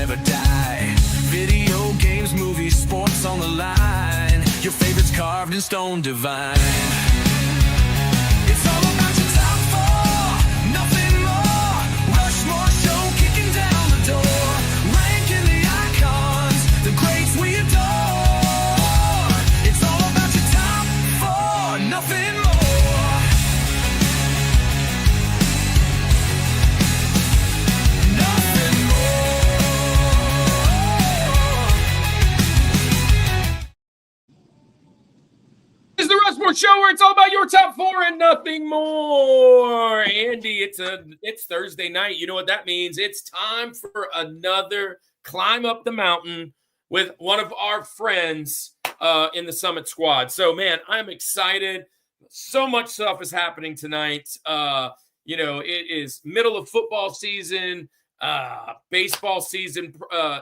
never die. Video games, movies, sports on the line. Your favorites carved in stone divine. It's all about your top four, nothing more. Rushmore Show kicking down the door. Ranking the icons, the greats we adore. It's all about your top four, nothing more. It's the Rushmore Show where it's all about your top four and nothing more. Andy, it's Thursday night. You know what that means. It's time for another climb up the mountain with one of our friends in the Summit Squad. So, man, I'm excited. So much stuff is happening tonight. It is middle of football season. Baseball season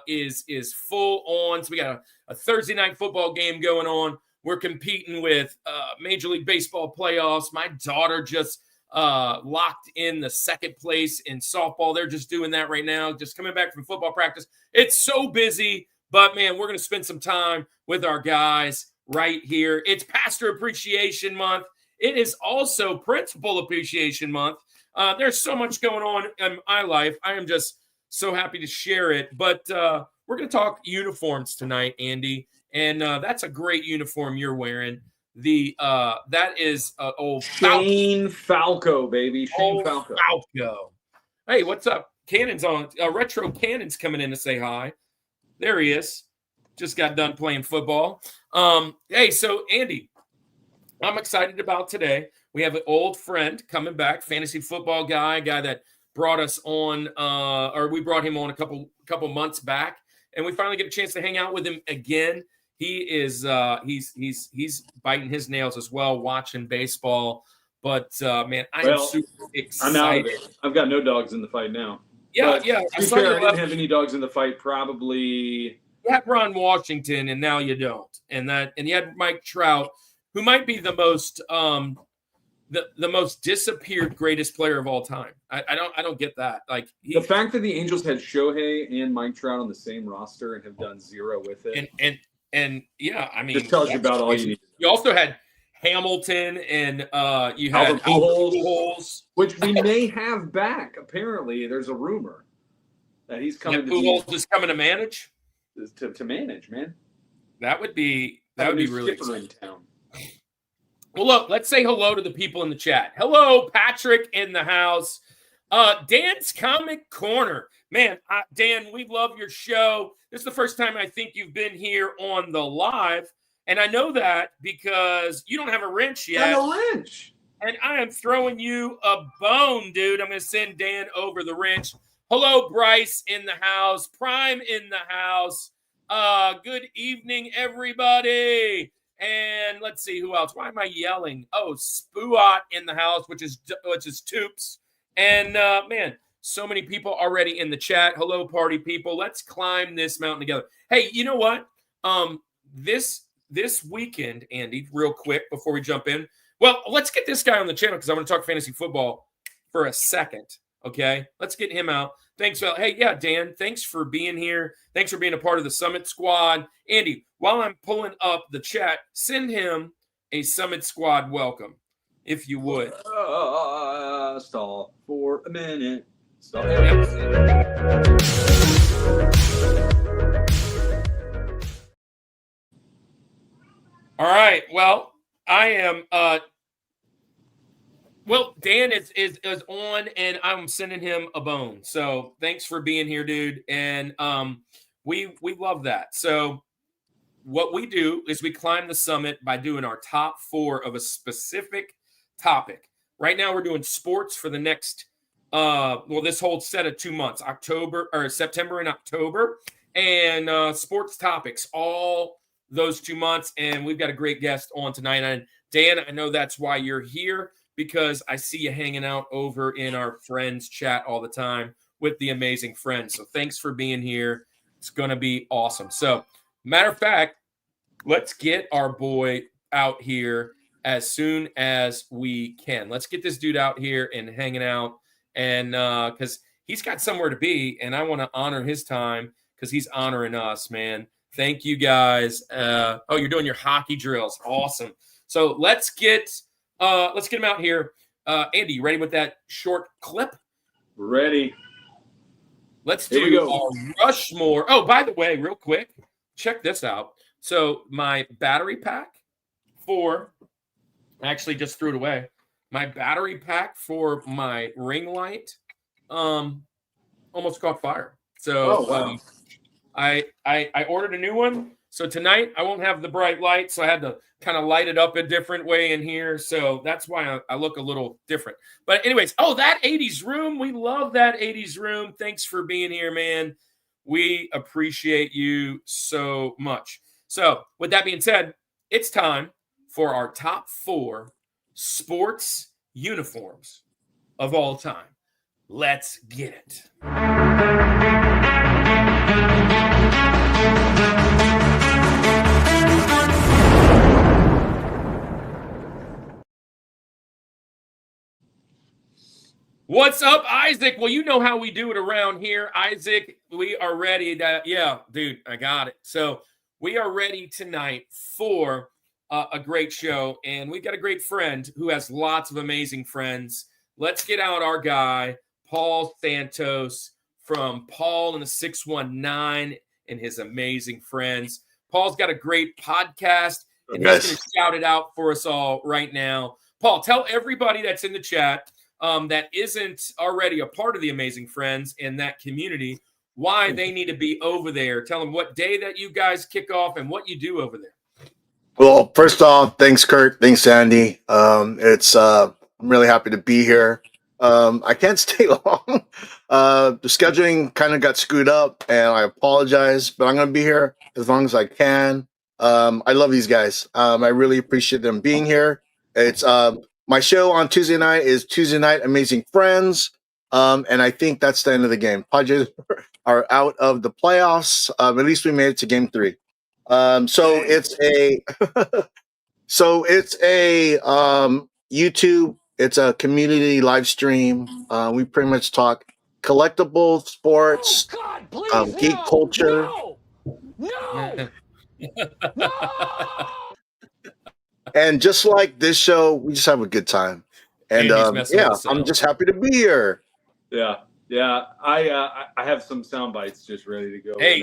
is full on. So we got a Thursday night football game going on. We're competing with Major League Baseball playoffs. My daughter just locked in the second place in softball. They're just doing that right now, just coming back from football practice. It's so busy, but, man, we're going to spend some time with our guys right here. It's Pastor Appreciation Month. It is also Principal Appreciation Month. There's so much going on in my life. I am just so happy to share it. But we're going to talk uniforms tonight, Andy. And that's a great uniform you're wearing. That is old Shane Falco, baby. Shane Falco. Falco. Hey, what's up? Cannon's on. Retro Cannon's coming in to say hi. There he is. Just got done playing football. Hey, so Andy, I'm excited about today. We have an old friend coming back, fantasy football guy that brought us on, or we brought him on a couple months back, and we finally get a chance to hang out with him again. He is he's biting his nails as well, watching baseball. But man, I'm super excited. I'm out of it. I've got no dogs in the fight now. Yeah. To be fair, I didn't have any dogs in the fight. Probably you had Ron Washington, and now you don't. And you had Mike Trout, who might be the most the most disappeared greatest player of all time. I don't get that. Like the fact that the Angels had Shohei and Mike Trout on the same roster and have done zero with it. And yeah, I mean, just tells you about all you need. You also had Hamilton and you had Albert Pujols, which we may have back. Apparently, there's a rumor that he's coming. Pujols is coming to manage. To manage, man. That would be really exciting. In town. Well, look, let's say hello to the people in the chat. Hello, Patrick in the house. Dan's Comic Corner. Man, Dan, we love your show. This is the first time I think you've been here on the live. And I know that because you don't have a wrench yet. Not a wrench. And I am throwing you a bone, dude. I'm going to send Dan over the wrench. Hello, Bryce in the house. Prime in the house. Good evening, everybody. And let's see who else. Why am I yelling? Oh, Spuot in the house, which is Toops. And man, so many people already in the chat. Hello, party people. Let's climb this mountain together. Hey, you know what? This weekend, Andy, real quick before we jump in. Well, let's get this guy on the channel because I want to talk fantasy football for a second. Okay, let's get him out. Thanks, Phil. Hey, yeah, Dan, thanks for being here. Thanks for being a part of the Summit Squad. Andy, while I'm pulling up the chat, send him a Summit Squad welcome, if you would. Stall for a minute. Stall. All right. Well, I am. Well, Dan is on, and I'm sending him a bone. So thanks for being here, dude. And we love that. So what we do is we climb the summit by doing our top four of a specific topic. Right now, we're doing sports for the next this whole set of 2 months, September and October, and sports topics all those 2 months. And we've got a great guest on tonight. And Dan, I know that's why you're here, because I see you hanging out over in our friends chat all the time with the amazing friends. So thanks for being here. It's going to be awesome. So matter of fact, let's get our boy out here as soon as we can. Let's get this dude out here and hanging out, and because he's got somewhere to be, and I want to honor his time because he's honoring us, man. Thank you guys. You're doing your hockey drills. Awesome. So let's get him out here. Andy, you ready with that short clip? Ready. Let's Here we do go. Rushmore. Oh, by the way, real quick, check this out. So my battery pack I actually just threw it away. My battery pack for my ring light almost caught fire. So wow. I ordered a new one. So tonight I won't have the bright light. So I had to kind of light it up a different way in here. So that's why I look a little different. But anyways, that 80s room. We love that 80s room. Thanks for being here, man. We appreciate you so much. So with that being said, it's time for our top 4 sports uniforms of all time. Let's get it. What's up, Isaac? Well, you know how we do it around here. Isaac, we are ready. Yeah, dude, I got it. So we are ready tonight for a great show, and we've got a great friend who has lots of amazing friends. Let's get out our guy, Paul Santos, from Paul and the 619 and his amazing friends. Paul's got a great podcast, and he's going to shout it out for us all right now. Paul, tell everybody that's in the chat that isn't already a part of the Amazing Friends in that community why they need to be over there. Tell them what day that you guys kick off and what you do over there. Well, first off, thanks, Kurt. Thanks, Andy. I'm really happy to be here. I can't stay long. The scheduling kind of got screwed up, and I apologize, but I'm going to be here as long as I can. I love these guys. I really appreciate them being here. It's my show on Tuesday night is Tuesday Night Amazing Friends, and I think that's the end of the game. Padres are out of the playoffs. At least we made it to Game 3. So it's a YouTube. It's a community live stream. We pretty much talk collectible sports, geek culture. No! And just like this show, we just have a good time. And I'm just happy to be here. Yeah. I have some sound bites just ready to go. Hey,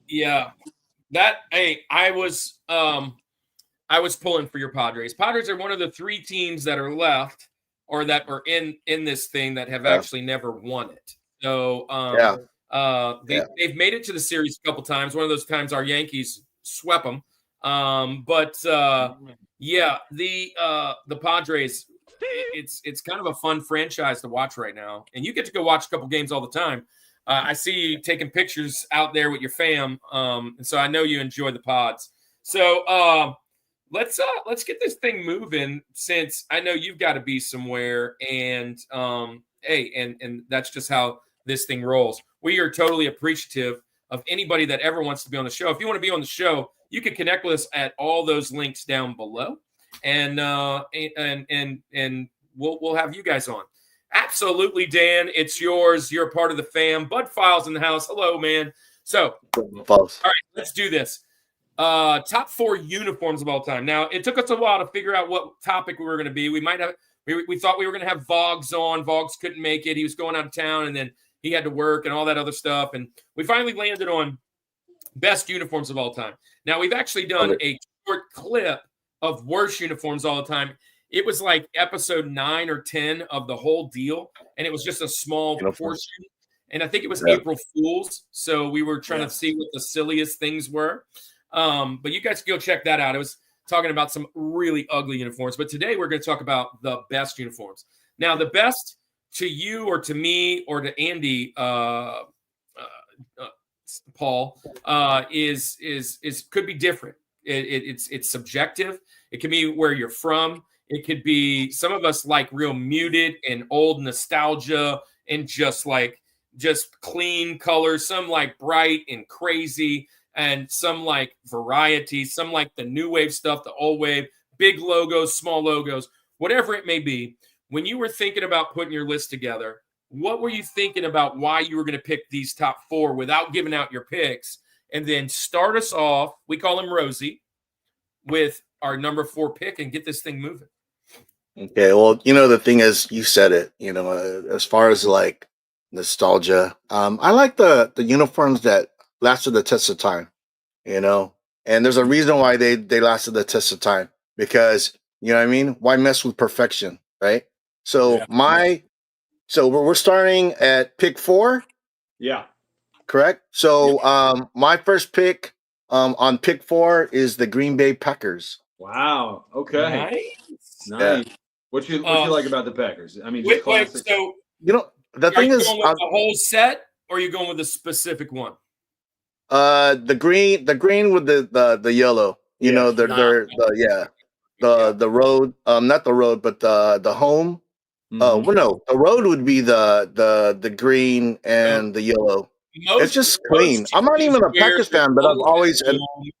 yeah, I was pulling for your Padres. Padres are one of the 3 teams that are left or that are in this thing that have actually never won it. So they've made it to the series a couple times. One of those times our Yankees swept them. The Padres, it's kind of a fun franchise to watch right now, and you get to go watch a couple games all the time. I see you taking pictures out there with your fam, and so I know you enjoy the pods. So let's get this thing moving, since I know you've got to be somewhere, and and that's just how this thing rolls. We are totally appreciative of anybody that ever wants to be on the show. If you want to be on the show, you can connect with us at all those links down below, and we'll have you guys on. Absolutely, Dan. It's yours. You're a part of the fam. Bud Files in the house. Hello, man. So, all right, let's do this. Top 4 uniforms of all time. Now, it took us a while to figure out what topic we were going to be. We thought we were going to have Voggs on. Voggs couldn't make it. He was going out of town, and then he had to work and all that other stuff. And we finally landed on best uniforms of all time. Now, we've actually done a short clip of worst uniforms all the time. It was like episode 9 or 10 of the whole deal, and it was just a small portion. And I think it was April Fool's, so we were trying to see what the silliest things were. But you guys can go check that out. It was talking about some really ugly uniforms. But today we're going to talk about the best uniforms. Now, the best to you or to me or to Andy, Paul, is could be different. It's subjective. It can be where you're from. It could be, some of us like real muted and old nostalgia and just clean colors. Some like bright and crazy, and some like variety. Some like the new wave stuff, the old wave, big logos, small logos, whatever it may be. When you were thinking about putting your list together, what were you thinking about why you were going to pick these top 4 without giving out your picks? And then start us off, we call him Rosie, with our number 4 pick and get this thing moving. Okay, well, the thing is, you said it. As far as like nostalgia, I like the uniforms that lasted the test of time. And there's a reason why they lasted the test of time, because you know what I mean. Why mess with perfection, right? So we're starting at pick 4. Yeah. Correct. So my first pick on pick 4 is the Green Bay Packers. Wow. Okay. Nice. Yeah. What you like about the Packers? I mean, wait, so the thing is, going with the whole set, or are you going with a specific one? the green with the yellow. The road. Not the road, but the home. Well, no, the road would be the green and the yellow. It's just clean. I'm not even a Packers fan, but I've always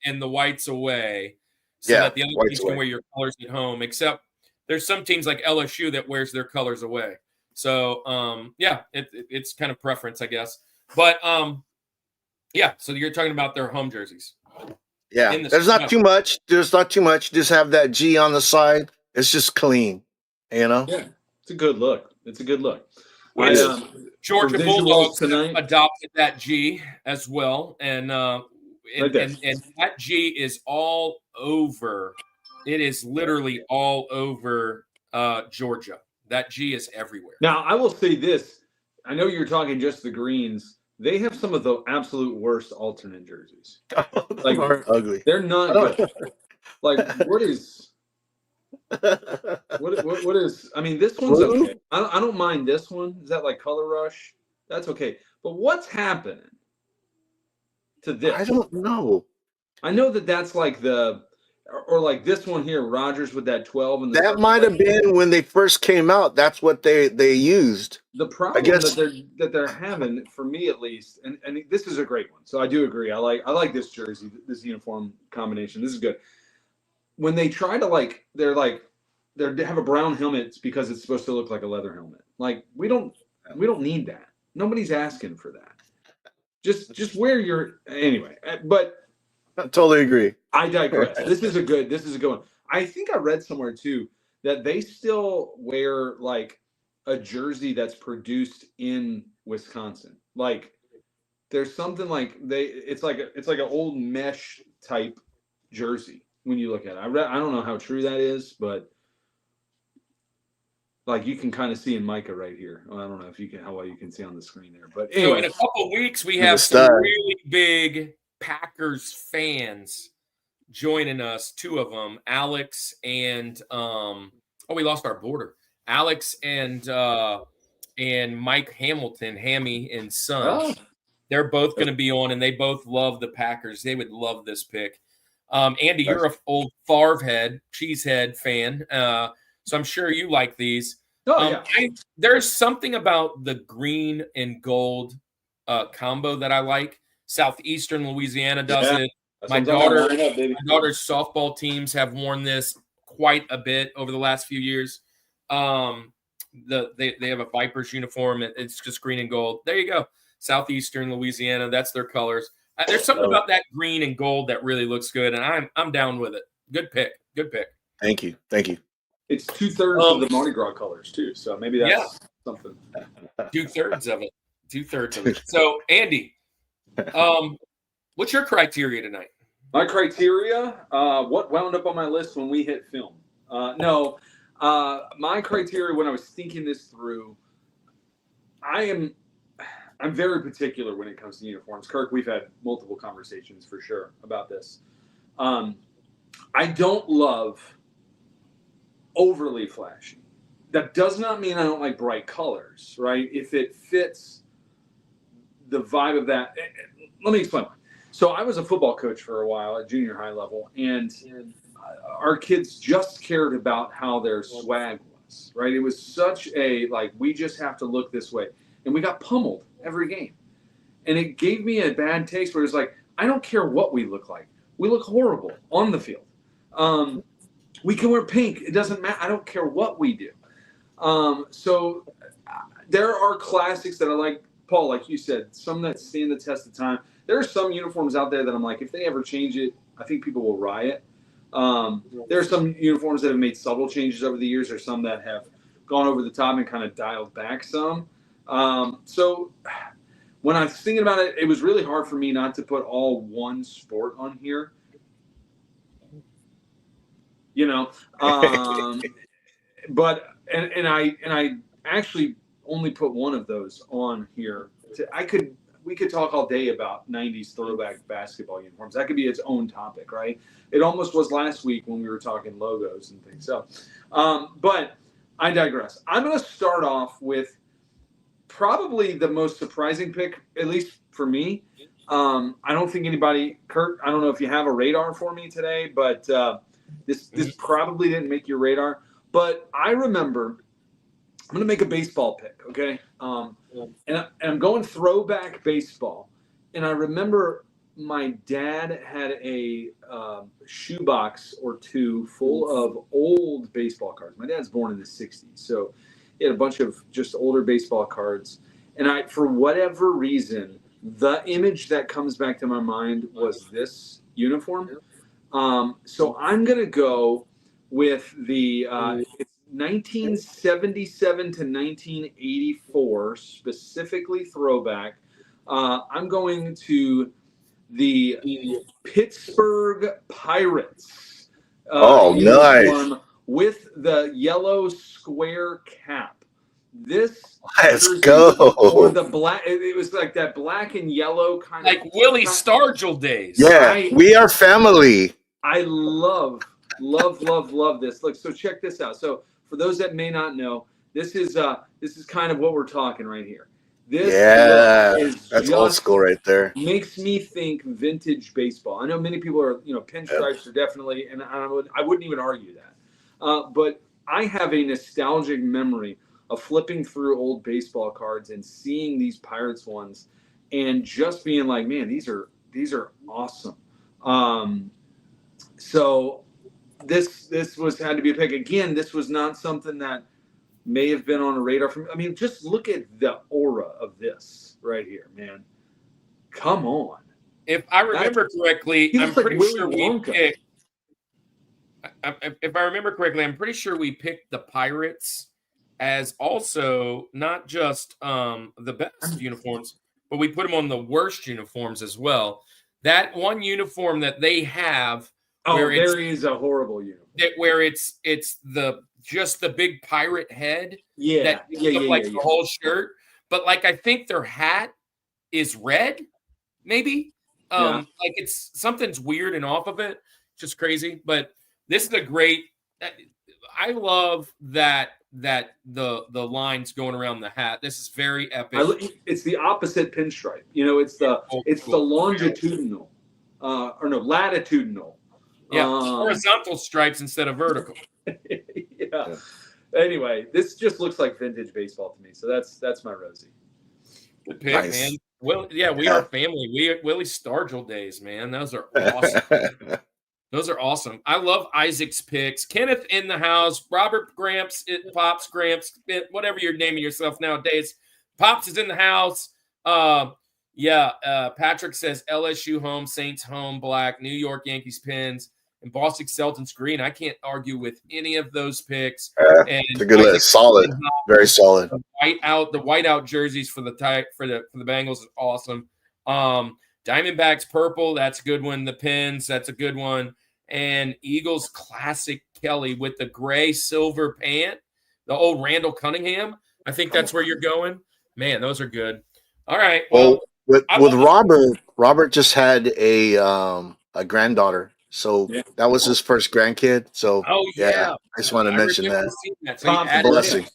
and the whites away, so that the other teams can wear your colors at home. Except there's some teams like LSU that wears their colors away. So it's kind of preference, I guess. But so you're talking about their home jerseys. Yeah, there's not too much. There's not too much. Just have that G on the side. It's just clean. Yeah, it's a good look. Georgia Bulldogs adopted that G as well, and that G is all over. It is literally all over Georgia. That G is everywhere. Now, I will say this. I know you're talking just the greens. They have some of the absolute worst alternate jerseys. Like, they're ugly. They're not good. Like, what is? What is? I mean, this one's okay. I don't mind this one. Is that like Color Rush? That's okay. But what's happening to this? I don't know. I know that's like or like this one here, Rogers with that 12 and that might have been when they first came out. That's what they used. The problem that they're having, for me at least, and this is a great one. So I do agree. I like this jersey, this uniform combination. This is good. When they try to they have a brown helmet, it's because it's supposed to look like a leather helmet. Like we don't need that. Nobody's asking for that. Just wear your anyway. But I totally agree. I digress. This is a good one. I think I read somewhere too that they still wear like a jersey that's produced in Wisconsin. Like there's something like it's like an old mesh type jersey when you look at it. I don't know how true that is, but like you can kind of see in Micah right here. Well, I don't know how well you can see on the screen there, but anyway. So in a couple of weeks we have some really big Packers fans joining us, 2 of them, Alex and we lost our border. Alex and Mike Hamilton, Hammy and Son. They're both going to be on, and they both love the Packers. They would love this pick. Andy, you're an old Favre cheesehead fan, so I'm sure you like these. There's something about the green and gold combo that I like. Southeastern Louisiana does it. My daughter's softball teams have worn this quite a bit over the last few years. They have a Vipers uniform. It's just green and gold. There you go. Southeastern Louisiana. That's their colors. There's something about that green and gold that really looks good, and I'm down with it. Good pick. Thank you. It's 2/3 of the Mardi Gras colors too, so maybe that's something. 2/3 of it. So Andy, what's your criteria tonight? My criteria, what wound up on my list when we hit film? My criteria when I was thinking this through, I'm very particular when it comes to uniforms. Kirk, we've had multiple conversations for sure about this. I don't love overly flashy. That does not mean I don't like bright colors, right? If it fits the vibe of that. Let me explain. So I was a football coach for a while at junior high level, and our kids just cared about how their swag was, right? It was such we just have to look this way. And we got pummeled every game. And it gave me a bad taste where it's like, I don't care what we look like. We look horrible on the field. We can wear pink. It doesn't matter. I don't care what we do. So there are classics that I like, Paul, like you said, some that stand the test of time. There are some uniforms out there that I'm like, if they ever change it, I think people will riot. There are some uniforms that have made subtle changes over the years. There's some that have gone over the top and kind of dialed back some. So when I was thinking about it, it was really hard for me not to put all one sport on here. You know, but I actually only put one of those on here. We could talk all day about 90s throwback basketball uniforms. That could be its own topic, right? It almost was last week when we were talking logos and things. So, but I digress. I'm going to start off with probably the most surprising pick, at least for me. I don't think anybody, Kurt, I don't know if you have a radar for me today, but this probably didn't make your radar. But I remember, I'm going to make a baseball pick, okay? And I'm going throwback baseball. And I remember my dad had a shoebox or two full of old baseball cards. My dad's born in the 60s, so he had a bunch of just older baseball cards. And for whatever reason, the image that comes back to my mind was this uniform. So I'm going to go with the it's 1977 to 1984, specifically throwback. I'm going to the Pittsburgh Pirates. Nice. With the yellow square cap. This Let's go. Or the black, it was like that black and yellow kind like of. Willie Stargell days. Yeah, we are family. I love this. Look, so check this out. So for those that may not know, this is kind of what we're talking right here. This that's old school right there. Makes me think vintage baseball. I know many people are, pinstripes are definitely, and I wouldn't even argue that. But I have a nostalgic memory of flipping through old baseball cards and seeing these Pirates ones, and just being like, man, these are awesome. So this had to be a pick. Again, this was not something that may have been on a radar for me. I mean, just look at the aura of this right here, man. Come on. If I remember correctly, I'm pretty sure we picked. If I remember correctly, I'm pretty sure we picked the Pirates as also not just the best uniforms, but we put them on the worst uniforms as well. That one uniform that they have. There is a horrible uniform. Where it's just the big pirate head. Yeah. The whole shirt. But like I think their hat is red, maybe. Like it's something's weird and off of it. Just crazy. But this is a great. I love that the lines going around the hat. This is very epic. It's the opposite pinstripe. It's the longitudinal, latitudinal. Yeah, horizontal stripes instead of vertical. Yeah. Anyway, this just looks like vintage baseball to me. So that's my Rosie. Good pick, man. Well, yeah, we are family. Willie Stargell days, man. Those are awesome. Those are awesome. I love Isaac's picks. Kenneth in the house. Robert Gramps, Pops Gramps, whatever you're naming yourself nowadays. Pops is in the house. Patrick says LSU home, Saints home, black, New York Yankees pins, and Boston Celtics green. I can't argue with any of those picks. It's a good list. Solid. Very solid. The whiteout jerseys for the Bengals is awesome. Diamondbacks purple, that's a good one. The pins, that's a good one. And Eagles classic Kelly with the gray silver pant, the old Randall Cunningham. I think that's where you're going. Man, those are good. All right. Well, with Robert just had a granddaughter, so that was his first grandkid. So I just want to mention that. So a blessing.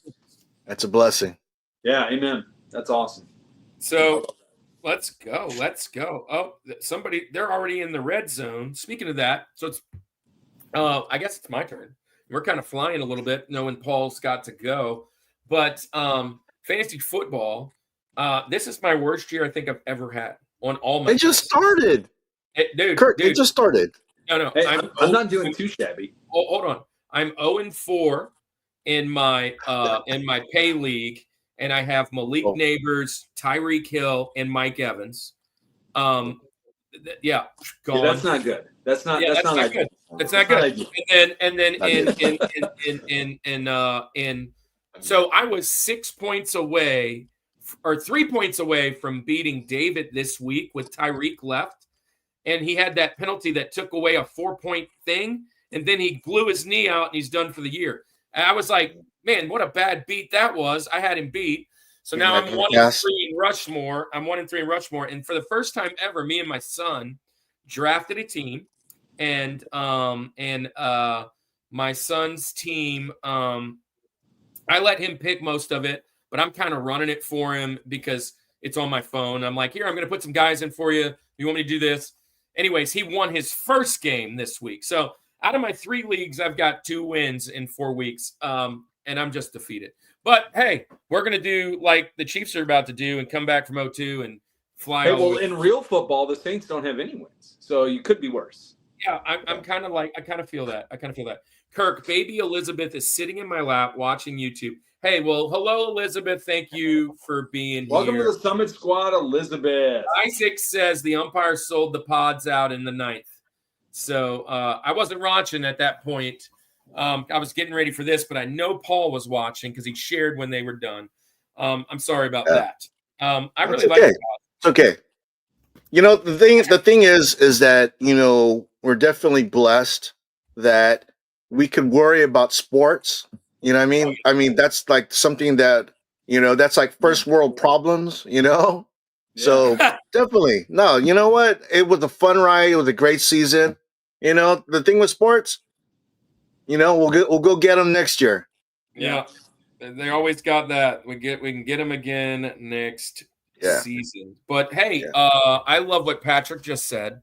That's a blessing. Yeah, amen. That's awesome. So let's go. Oh, they're already in the red zone. Speaking of that, so it's I guess it's my turn. We're kind of flying a little bit, knowing Paul's got to go. But fantasy football. This is my worst year I think I've ever had on all my. They just started, Kurt. They just started. No. Hey, I'm not doing too shabby. Hold on. I'm 0-4 in my pay league, and I have Malik Neighbors, Tyreek Hill, and Mike Evans. Gone. Yeah, that's not good. That's not good. ideal. That's not good. And then so I was 6 points away, or 3 points away from beating David this week with Tyreek left, and he had that penalty that took away a 4-point thing, and then he blew his knee out and he's done for the year. And I was like, man, what a bad beat that was. I had him beat. So now I'm 1-3 in Rushmore. And for the first time ever, me and my son drafted a team, and my son's team, I let him pick most of it, but I'm kind of running it for him because it's on my phone. I'm like, here, I'm going to put some guys in for you. You want me to do this? Anyways, he won his first game this week. So out of my 3 leagues, I've got 2 wins in 4 weeks, and I'm just defeated. But, hey, we're going to do like the Chiefs are about to do and come back from 0-2 and fly. Hey, well, in real football, the Saints don't have any wins, so you could be worse. Yeah, I'm kind of like, I kind of feel that. Kirk, baby Elizabeth is sitting in my lap watching YouTube. Hey, well, hello, Elizabeth. Thank you for being Welcome here. to the Summit Squad, Elizabeth. Isaac says the umpire sold the pods out in the 9th. So I wasn't watching at that point. I was getting ready for this, but I know Paul was watching because he shared when they were done. I'm sorry about that. I really like it. It's okay. You know, the thing is that, you know, we're definitely blessed that we could worry about sports. You know what I mean? I mean, that's like something that, you know, that's like first world problems, you know? Yeah. So definitely. No, you know what? It was a fun ride. It was a great season. You know, the thing with sports, you know, we'll go get them next year. Yeah. They always got that. We can get them again next season. But hey, I love what Patrick just said.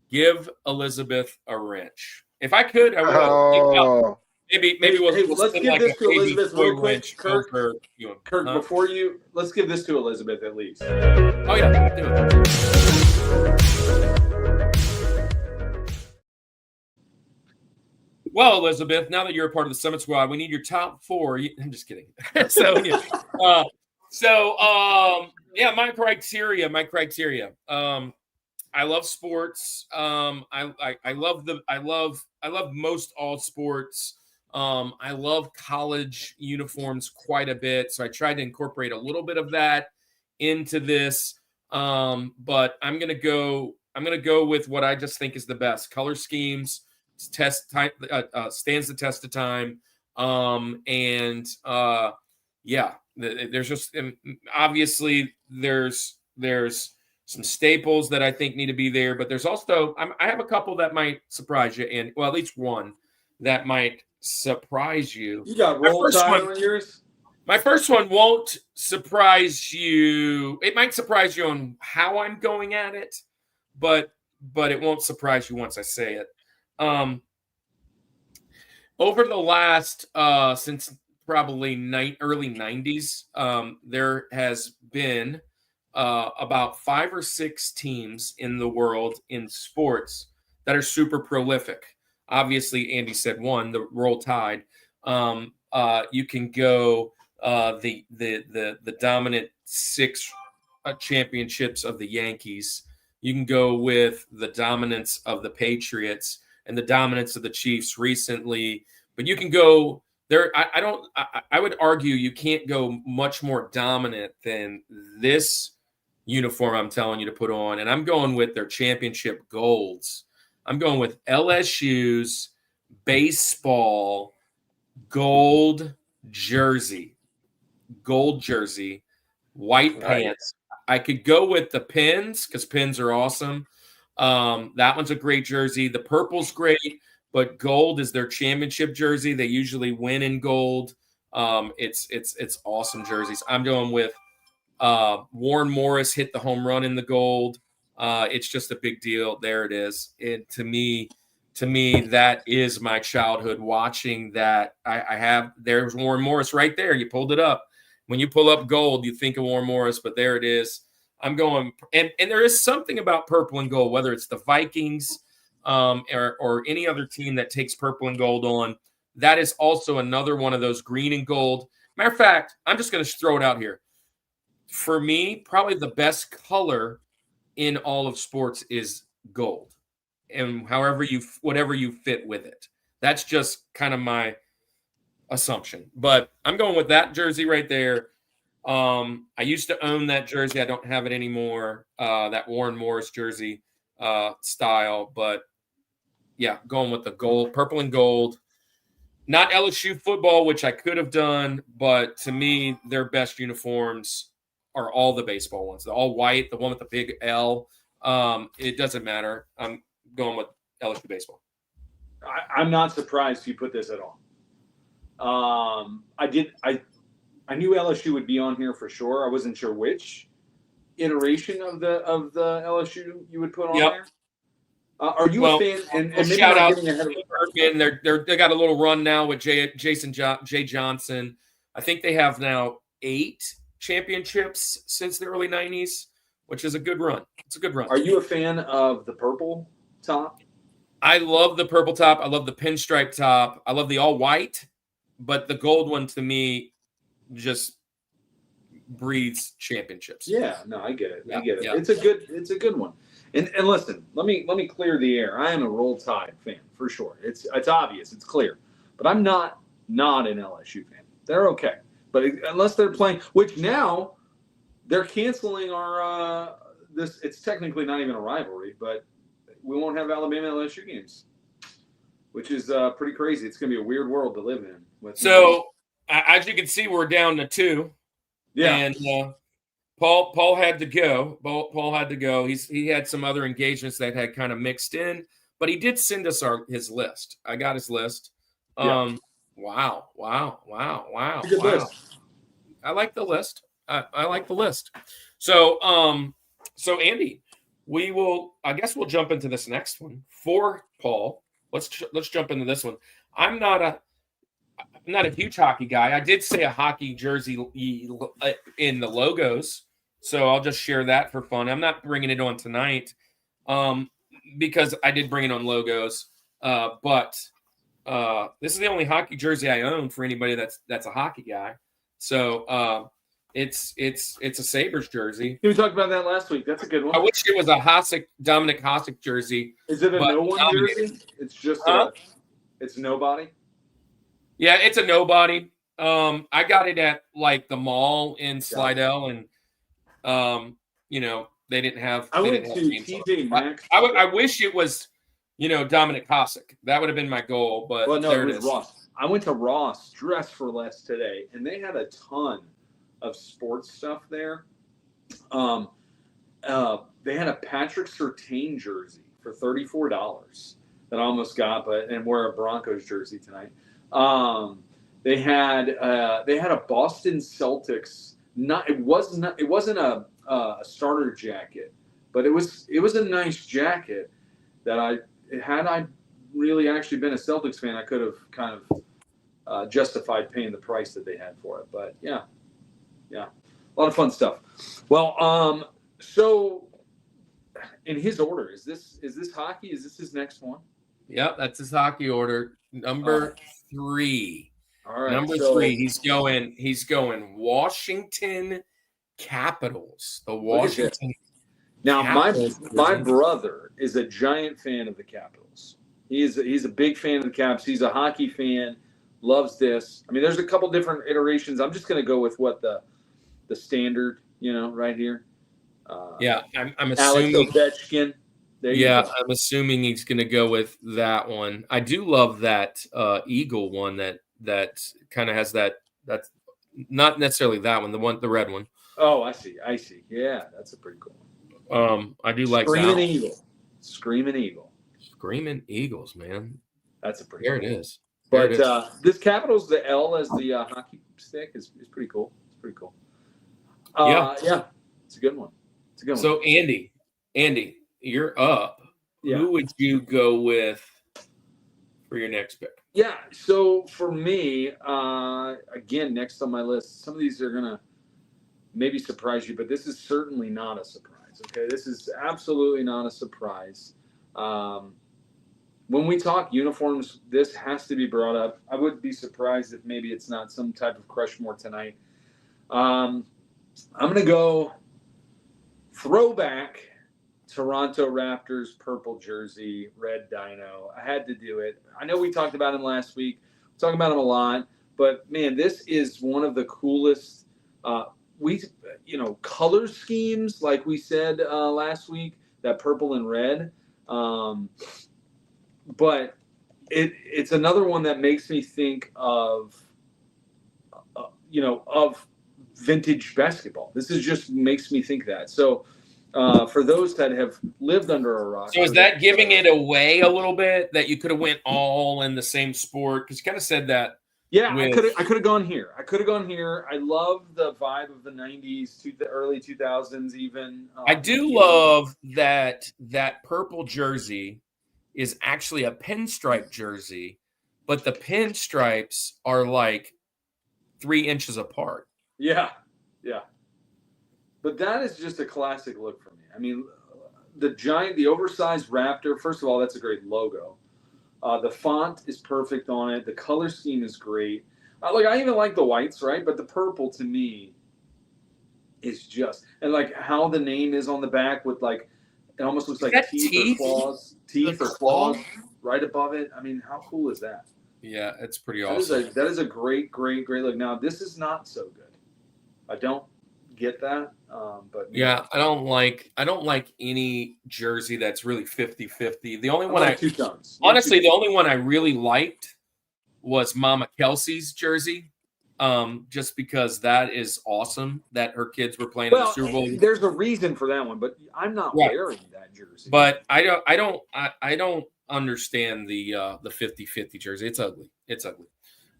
Give Elizabeth a wrench. If I could, I would. Oh. Maybe we'll let's give like this to Elizabeth real quick, Kirk. Kirk, before you, let's give this to Elizabeth at least. Oh yeah, do it. Well, Elizabeth, now that you're a part of the Summit Squad, we need your top 4. I'm just kidding. My criteria. I love sports. I love most all sports. I love college uniforms quite a bit, so I tried to incorporate a little bit of that into this. But I'm gonna go with what I just think is the best color schemes. Stands the test of time. There's just obviously there's some staples that I think need to be there, but there's also I have a couple that might surprise you, and well, at least one that might surprise you. You got Roll Tide on yours? My first one won't surprise you. It might surprise you on how I'm going at it, but it won't surprise you once I say it. Over the last since probably early 90s, there has been about 5 or 6 teams in the world in sports that are super prolific. Obviously, Andy said one, the Roll Tide. You can go the dominant 6 championships of the Yankees. You can go with the dominance of the Patriots and the dominance of the Chiefs recently, but you can go there. I would argue you can't go much more dominant than this uniform I'm telling you to put on. And I'm going with their championship golds. I'm going with LSU's baseball gold jersey, white pants. I could go with the pins because pins are awesome. That one's a great jersey. The purple's great, but gold is their championship jersey. They usually win in gold. It's awesome jerseys. I'm going with Warren Morris hit the home run in the gold. It's just a big deal. There it is. And to me, that is my childhood watching that. There's Warren Morris right there. You pulled it up. When you pull up gold, you think of Warren Morris, but there it is. I'm going, and there is something about purple and gold, whether it's the Vikings or any other team that takes purple and gold on. That is also another one of those green and gold. Matter of fact, I'm just going to throw it out here. For me, probably the best color in all of sports is gold, and whatever you fit with it. That's just kind of my assumption, but I'm going with that jersey right there. I used to own that jersey. I don't have it anymore. That Warren Morris jersey style, but yeah, going with the gold, purple and gold. Not LSU football, which I could have done, but to me, their best uniforms are all the baseball ones. They're all white, the one with the big L. It doesn't matter. I'm going with LSU baseball. I'm not surprised you put this at all. I knew LSU would be on here for sure. I wasn't sure which iteration of the LSU you would put on there. Are you a fan? And maybe shout out getting ahead of they got a little run now with Jay Johnson. I think they have now 8 championships since the early 90s, which is a good run. It's a good run. Are you a fan of the purple top? I love the purple top. I love the pinstripe top. I love the all white, but the gold one to me just breeds championships. Yeah, no, I get it. Yeah, I get it. yeah. It's a good one. And listen, let me clear the air. I am a Roll Tide fan for sure. It's obvious. It's clear. But I'm not an LSU fan. They're okay. But unless they're playing, which now they're canceling our this. It's technically not even a rivalry, but we won't have Alabama LSU games, which is pretty crazy. It's going to be a weird world to live in. As you can see, we're down to 2. Yeah. And Paul had to go. Paul had to go. He had some other engagements that had kind of mixed in, but he did send us his list. I got his list. Yeah. Wow. It's a good list. I like the list. I like the list. So Andy, I guess we'll jump into this next one for Paul. Let's jump into this one. I'm not a huge hockey guy. I did say a hockey jersey in the logos, so I'll just share that for fun. I'm not bringing it on tonight because I did bring it on logos, but this is the only hockey jersey I own for anybody that's a hockey guy. So it's a Sabres jersey. We talked about that last week. That's a good one. I wish it was a Dominic Hasek jersey. Is it a no one jersey? It's just it's nobody. Yeah, it's a nobody. I got it at like the mall in Slidell, and they didn't have. I went to TJ Maxx. I wish it was, Dominic Hasek. That would have been my goal, but no, there it it was is. Ross. I went to Ross Dress for Less today, and they had a ton of sports stuff there. They had a Patrick Surtain jersey for $34 that I almost got, and wear a Broncos jersey tonight. They had a Boston Celtics. It wasn't a starter jacket, but it was a nice jacket that had I really actually been a Celtics fan, I could have kind of justified paying the price that they had for it. But yeah, a lot of fun stuff. Well, so in his order, is this hockey? Is this his next one? Yep, that's his hockey order. Number 3. All right. Number 3. He's going Washington Capitals. The Washington. Now, Capitals. my brother is a giant fan of the Capitals. He's a big fan of the Caps. He's a hockey fan. Loves this. I mean, there's a couple different iterations. I'm just going to go with what the standard, right here. I'm Alex assuming. Ovechkin. I'm assuming he's going to go with that one. I do love that Eagle one that kind of has that. That's not necessarily that one. The red one. Oh, I see. Yeah, that's a pretty cool one. I do like Screaming that. Eagle. Screaming Eagles, man. That's a pretty. There cool it is. But this Capitals, the L as the hockey stick is pretty cool. It's pretty cool. Yeah, it's a good one. So Andy, you're up. Yeah. Who would you go with for your next pick? Yeah. So for me, again, next on my list, some of these are gonna maybe surprise you, but this is certainly not a surprise. Okay, this is absolutely not a surprise. when we talk uniforms, this has to be brought up. I would be surprised if maybe it's not some type of Rushmore tonight. I'm going to go throwback Toronto Raptors purple jersey, red dino. I had to do it. I know we talked about him last week. We talked about him a lot, but man, this is one of the coolest color schemes, like we said last week, that purple and red. But it's another one that makes me think of vintage basketball. This is just makes me think that. So for those that have lived under a rock. So is that giving it away a little bit that you could have went all in the same sport? Because you kind of said that. Yeah, I could have gone here. I love the vibe of the 90s to the early 2000s even. I do love that purple jersey is actually a pinstripe jersey, but the pinstripes are like 3 inches apart. Yeah. But that is just a classic look for me. I mean, the oversized Raptor, first of all, that's a great logo. The font is perfect on it. The color scheme is great. I even like the whites, right? But the purple to me is just, and like how the name is on the back with like, it almost looks like teeth or claws right above it. I mean, how cool is that? Yeah, it's pretty awesome. That is a great look. Now, this is not so good. I don't get that. But yeah, I don't like any jersey that's really 50-50. The only one the only one I really liked was Mama Kelsey's jersey. Just because that is awesome that her kids were playing in the Super Bowl. There's a reason for that one, but I'm not wearing that jersey. But I don't understand the 50-50 jersey. It's ugly.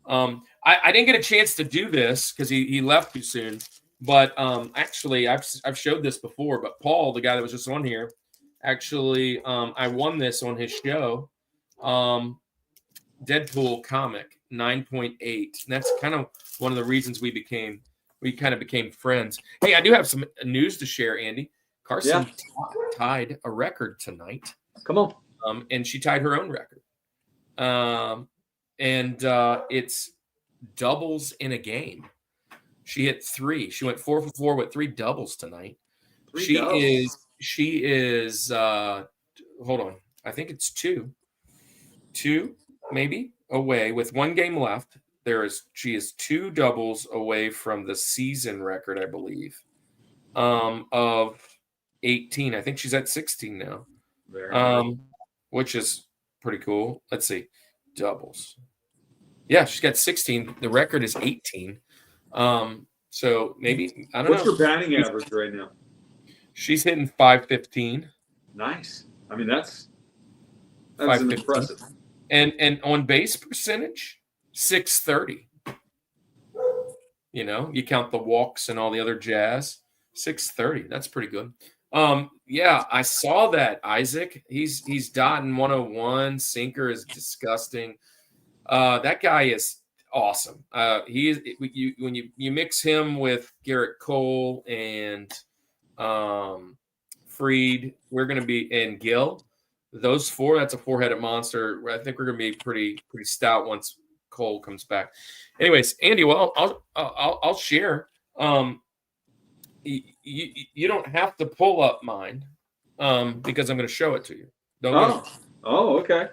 I didn't get a chance to do this because he left too soon. But actually, I've showed this before. But Paul, the guy that was just on here, actually, I won this on his show. Deadpool comic 9.8. And that's kind of one of the reasons we kind of became friends. Hey, I do have some news to share, Andy. Carson tied a record tonight. Come on. And she tied her own record. It's doubles in a game. She hit 3. She went 4 for 4 with 3 doubles tonight. She is hold on. I think it's 2 maybe away with 1 game left. She is 2 doubles away from the season record, I believe, of 18. I think she's at 16 now. Very nice. Which is pretty cool. Let's see. Doubles. Yeah, she's got 16. The record is 18. So maybe, I don't know. What's her batting average right now? She's hitting 515. Nice. I mean, that's 515. impressive. And on base percentage, 630. You count the walks and all the other jazz, 630. That's pretty good. Yeah, I saw that, Isaac. He's dotting 101. Sinker is disgusting. That guy is awesome. When you mix him with Garrett Cole and Freed, we're going to be in Gill. Those 4, that's a 4-headed monster. I think we're going to be pretty stout once Cole comes back. Anyways, Andy, well, I'll share. You don't have to pull up mine because I'm going to show it to you. Okay. A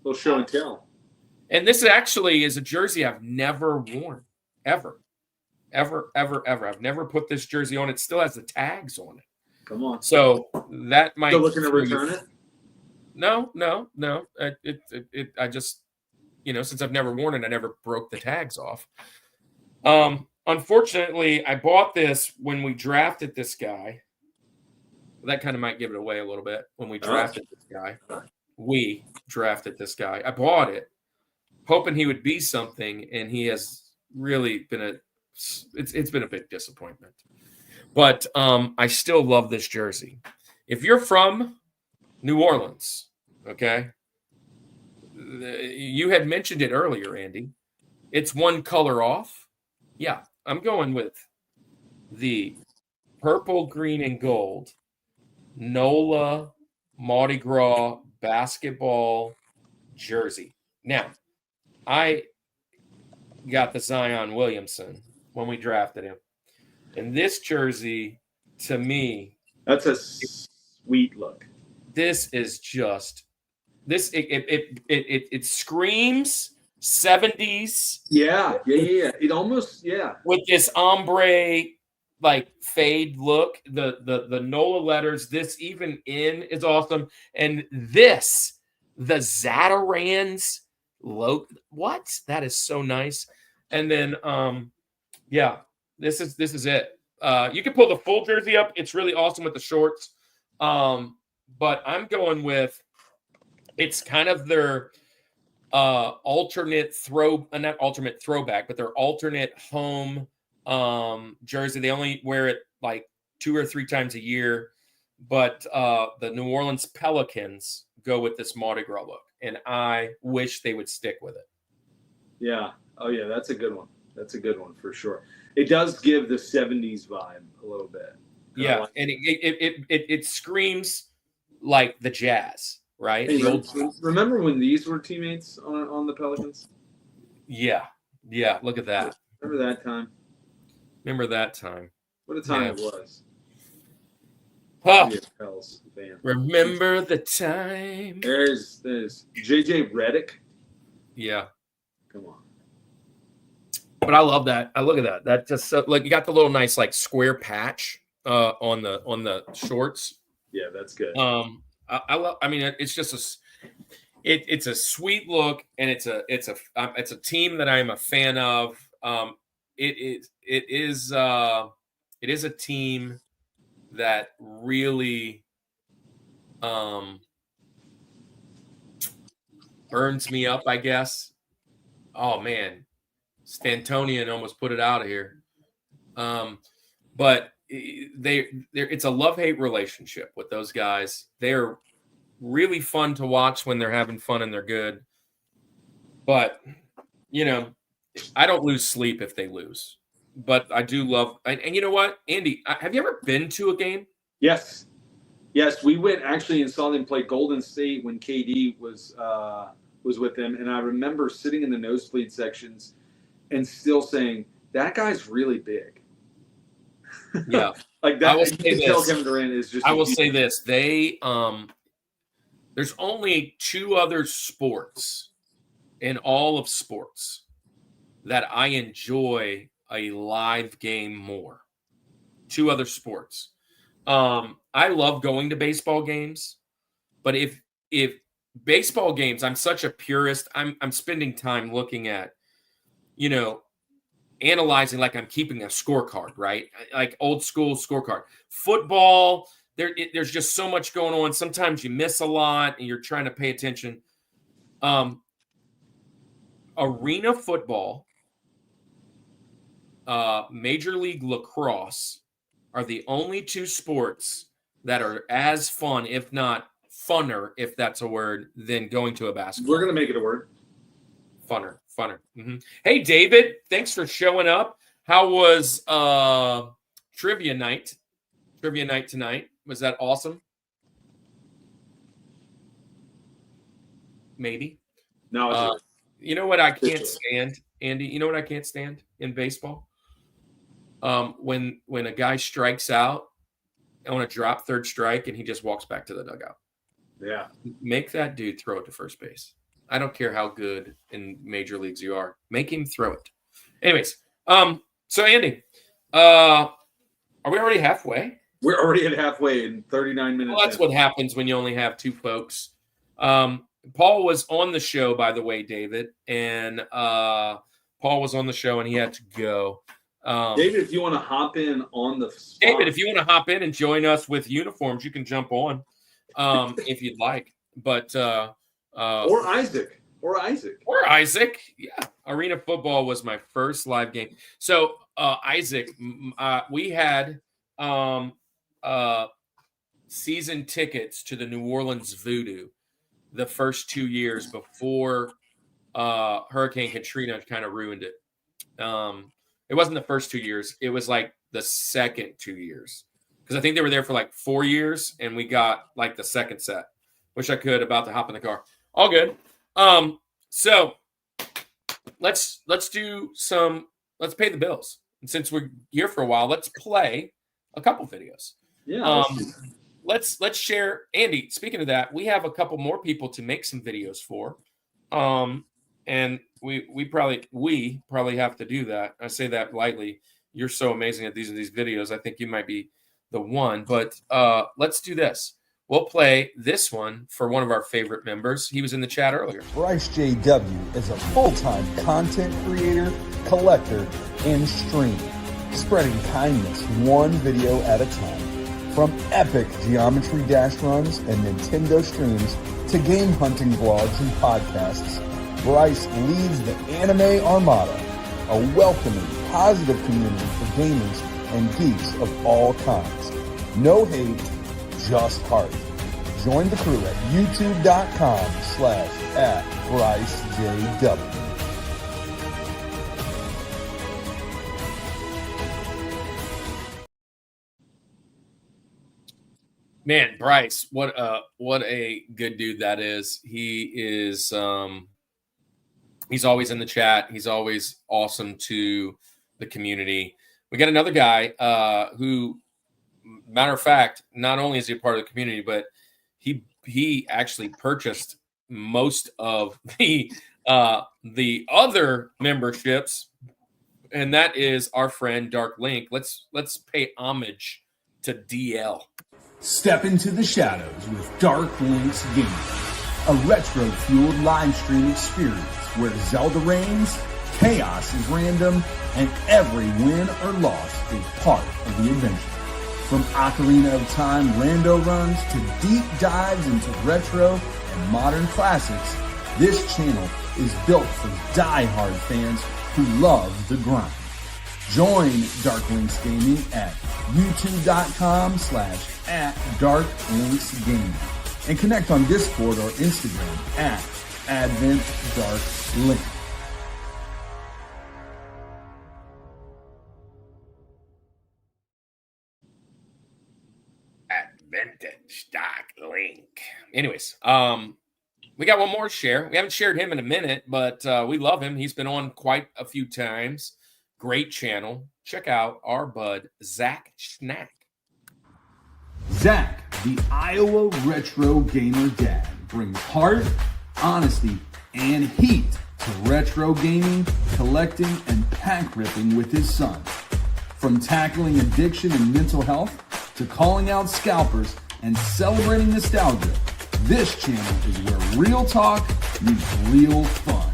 little show and tell. And this actually is a jersey I've never worn, ever. I've never put this jersey on. It still has the tags on it. Come on. So that might. Still looking to return it? No. I just, since I've never worn it, I never broke the tags off. Unfortunately, I bought this when we drafted this guy. That kind of might give it away a little bit. When we drafted this guy, I bought it, hoping he would be something, and he has really been it's been a big disappointment. But I still love this jersey. If you're from New Orleans, okay, you had mentioned it earlier, Andy. It's 1 color off. Yeah, I'm going with the purple, green, and gold NOLA Mardi Gras basketball jersey. Now, I got the Zion Williamson when we drafted him. And this jersey, to me, That's a sweet look. this is just this. It screams 70s. Yeah. It almost With this ombre like fade look. The NOLA letters. This even in is awesome. And this, the Zatarans logo. What? That is so nice. And then yeah, this is it. You can pull the full jersey up. It's really awesome with the shorts. But I'm going with, it's kind of their alternate not alternate throwback, but their alternate home jersey. They only wear it like 2 or 3 times a year. But the New Orleans Pelicans go with this Mardi Gras look, and I wish they would stick with it. Yeah. Oh yeah, that's a good one. That's a good one for sure. It does give the 70s vibe a little bit. Yeah, like and it screams like the Jazz, right? Hey, The old, remember when these were teammates on the Pelicans? yeah. Look at that. Remember that time? Remember that time. What a time Yeah. it was. Huh. Yeah, Pels fan. Remember the time. There's JJ Redick. Yeah, Come on. but I love that. I look at that. That just so, like, you got the little nice like square patch on the shorts. Yeah, that's good. I love. I mean, it's just it's a sweet look, and it's a team that I'm a fan of. It is a team that really burns me up, I guess. Oh man, Stantonian almost put it out of here. But it's a love-hate relationship with those guys. They're really fun to watch when they're having fun and they're good. But, I don't lose sleep if they lose. But I do love – and you know what, Andy, have you ever been to a game? Yes, we went actually and saw them play Golden State when KD was with them, and I remember sitting in the nosebleed sections and still saying, that guy's really big. Yeah. Like that. I will You say can tell this. Kevin Durant is just. I will say this. They there's only 2 other sports in all of sports that I enjoy a live game more. 2 other sports. I love going to baseball games, but if baseball games, I'm such a purist. I'm spending time looking at, analyzing like I'm keeping a scorecard, right? Like old school scorecard. Football, there's just so much going on. Sometimes you miss a lot and you're trying to pay attention. Arena football, Major League Lacrosse are the only 2 sports that are as fun, if not funner, if that's a word, than going to a basketball. We're going to make it a word. Funner. Mm-hmm. Hey, David, thanks for showing up. How was trivia night? Trivia night tonight. Was that awesome? Maybe. No, you know what I can't stand, Andy? You know what I can't stand in baseball? When a guy strikes out on a drop third strike and he just walks back to the dugout. yeah. Make that dude throw it to first base. I don't care how good in major leagues you are. Make him throw it. Anyways, so Andy, are we already halfway? We're already at halfway in 39 minutes. Well, that's what happens when you only have 2 folks. Paul was on the show, by the way, David, and Paul was on the show and he had to go. David, if you want to hop in on the spot. David, if you want to hop in and join us with uniforms, you can jump on if you'd like. But or Isaac. Yeah. Arena football was my first live game. So Isaac, we had season tickets to the New Orleans Voodoo the first 2 years before Hurricane Katrina kind of ruined it. It wasn't the first 2 years. It was like the second 2 years. Because I think they were there for like 4 years, and we got like the second set. Wish I could. About to hop in the car. All good. So let's do some. Let's pay the bills. And since we're here for a while, let's play a couple videos. Yeah. Let's share. Andy, speaking of that, we have a couple more people to make some videos for. And we probably have to do that. I say that lightly. You're so amazing at these videos. I think you might be the one. But let's do this. We'll play this one for one of our favorite members. He was in the chat earlier. Bryce JW is a full-time content creator, collector, and streamer, spreading kindness one video at a time. From epic Geometry Dash runs and Nintendo streams to game hunting vlogs and podcasts, Bryce leads the Anime Armada, a welcoming, positive community for gamers and geeks of all kinds. No hate, just heart. Join the crew at youtube.com/@BryceJW. Man, Bryce, what a good dude that is. He is he's always in the chat. He's always awesome to the community. We got another guy who, matter of fact, not only is he a part of the community, but he actually purchased most of the other memberships, and that is our friend Dark Link. Let's pay homage to DL. Step into the shadows with Dark Link's Gaming, a retro-fueled live stream experience where Zelda reigns, chaos is random, and every win or loss is part of the adventure. From Ocarina of Time rando runs to deep dives into retro and modern classics, this channel is built for die-hard fans who love the grind. Join Dark Links Gaming at youtube.com/@DarkLinksGaming and connect on Discord or Instagram @AdventDarkLink. Vintage Dark Link. Anyways, we got one more share. We haven't shared him in a minute, but we love him. He's been on quite a few times. Great channel. Check out our bud, Zach Schnack. Zach, the Iowa retro gamer dad, brings heart, honesty, and heat to retro gaming, collecting, and pack ripping with his son. From tackling addiction and mental health to calling out scalpers and celebrating nostalgia, this channel is where real talk meets real fun.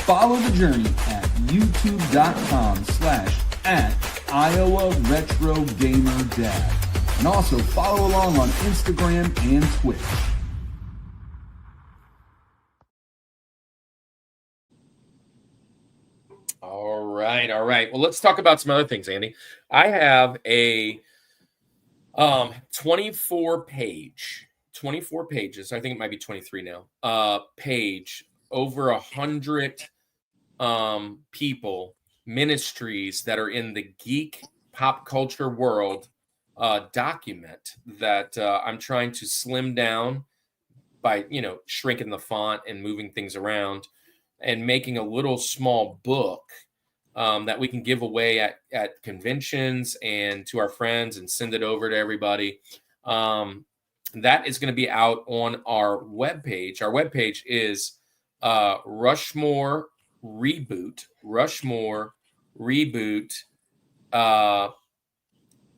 Follow the journey at youtube.com/@Iowa Retro Gamer Dad. And also follow along on Instagram and Twitch. All right. Well, let's talk about some other things, Andy. I have a 24 pages. I think it might be 23 now. Page, over 100 people, ministries that are in the geek pop culture world document that I'm trying to slim down by, shrinking the font and moving things around and making a little small book that we can give away at conventions and to our friends and send it over to everybody. That is going to be out on our webpage. Our webpage is Rushmore Reboot.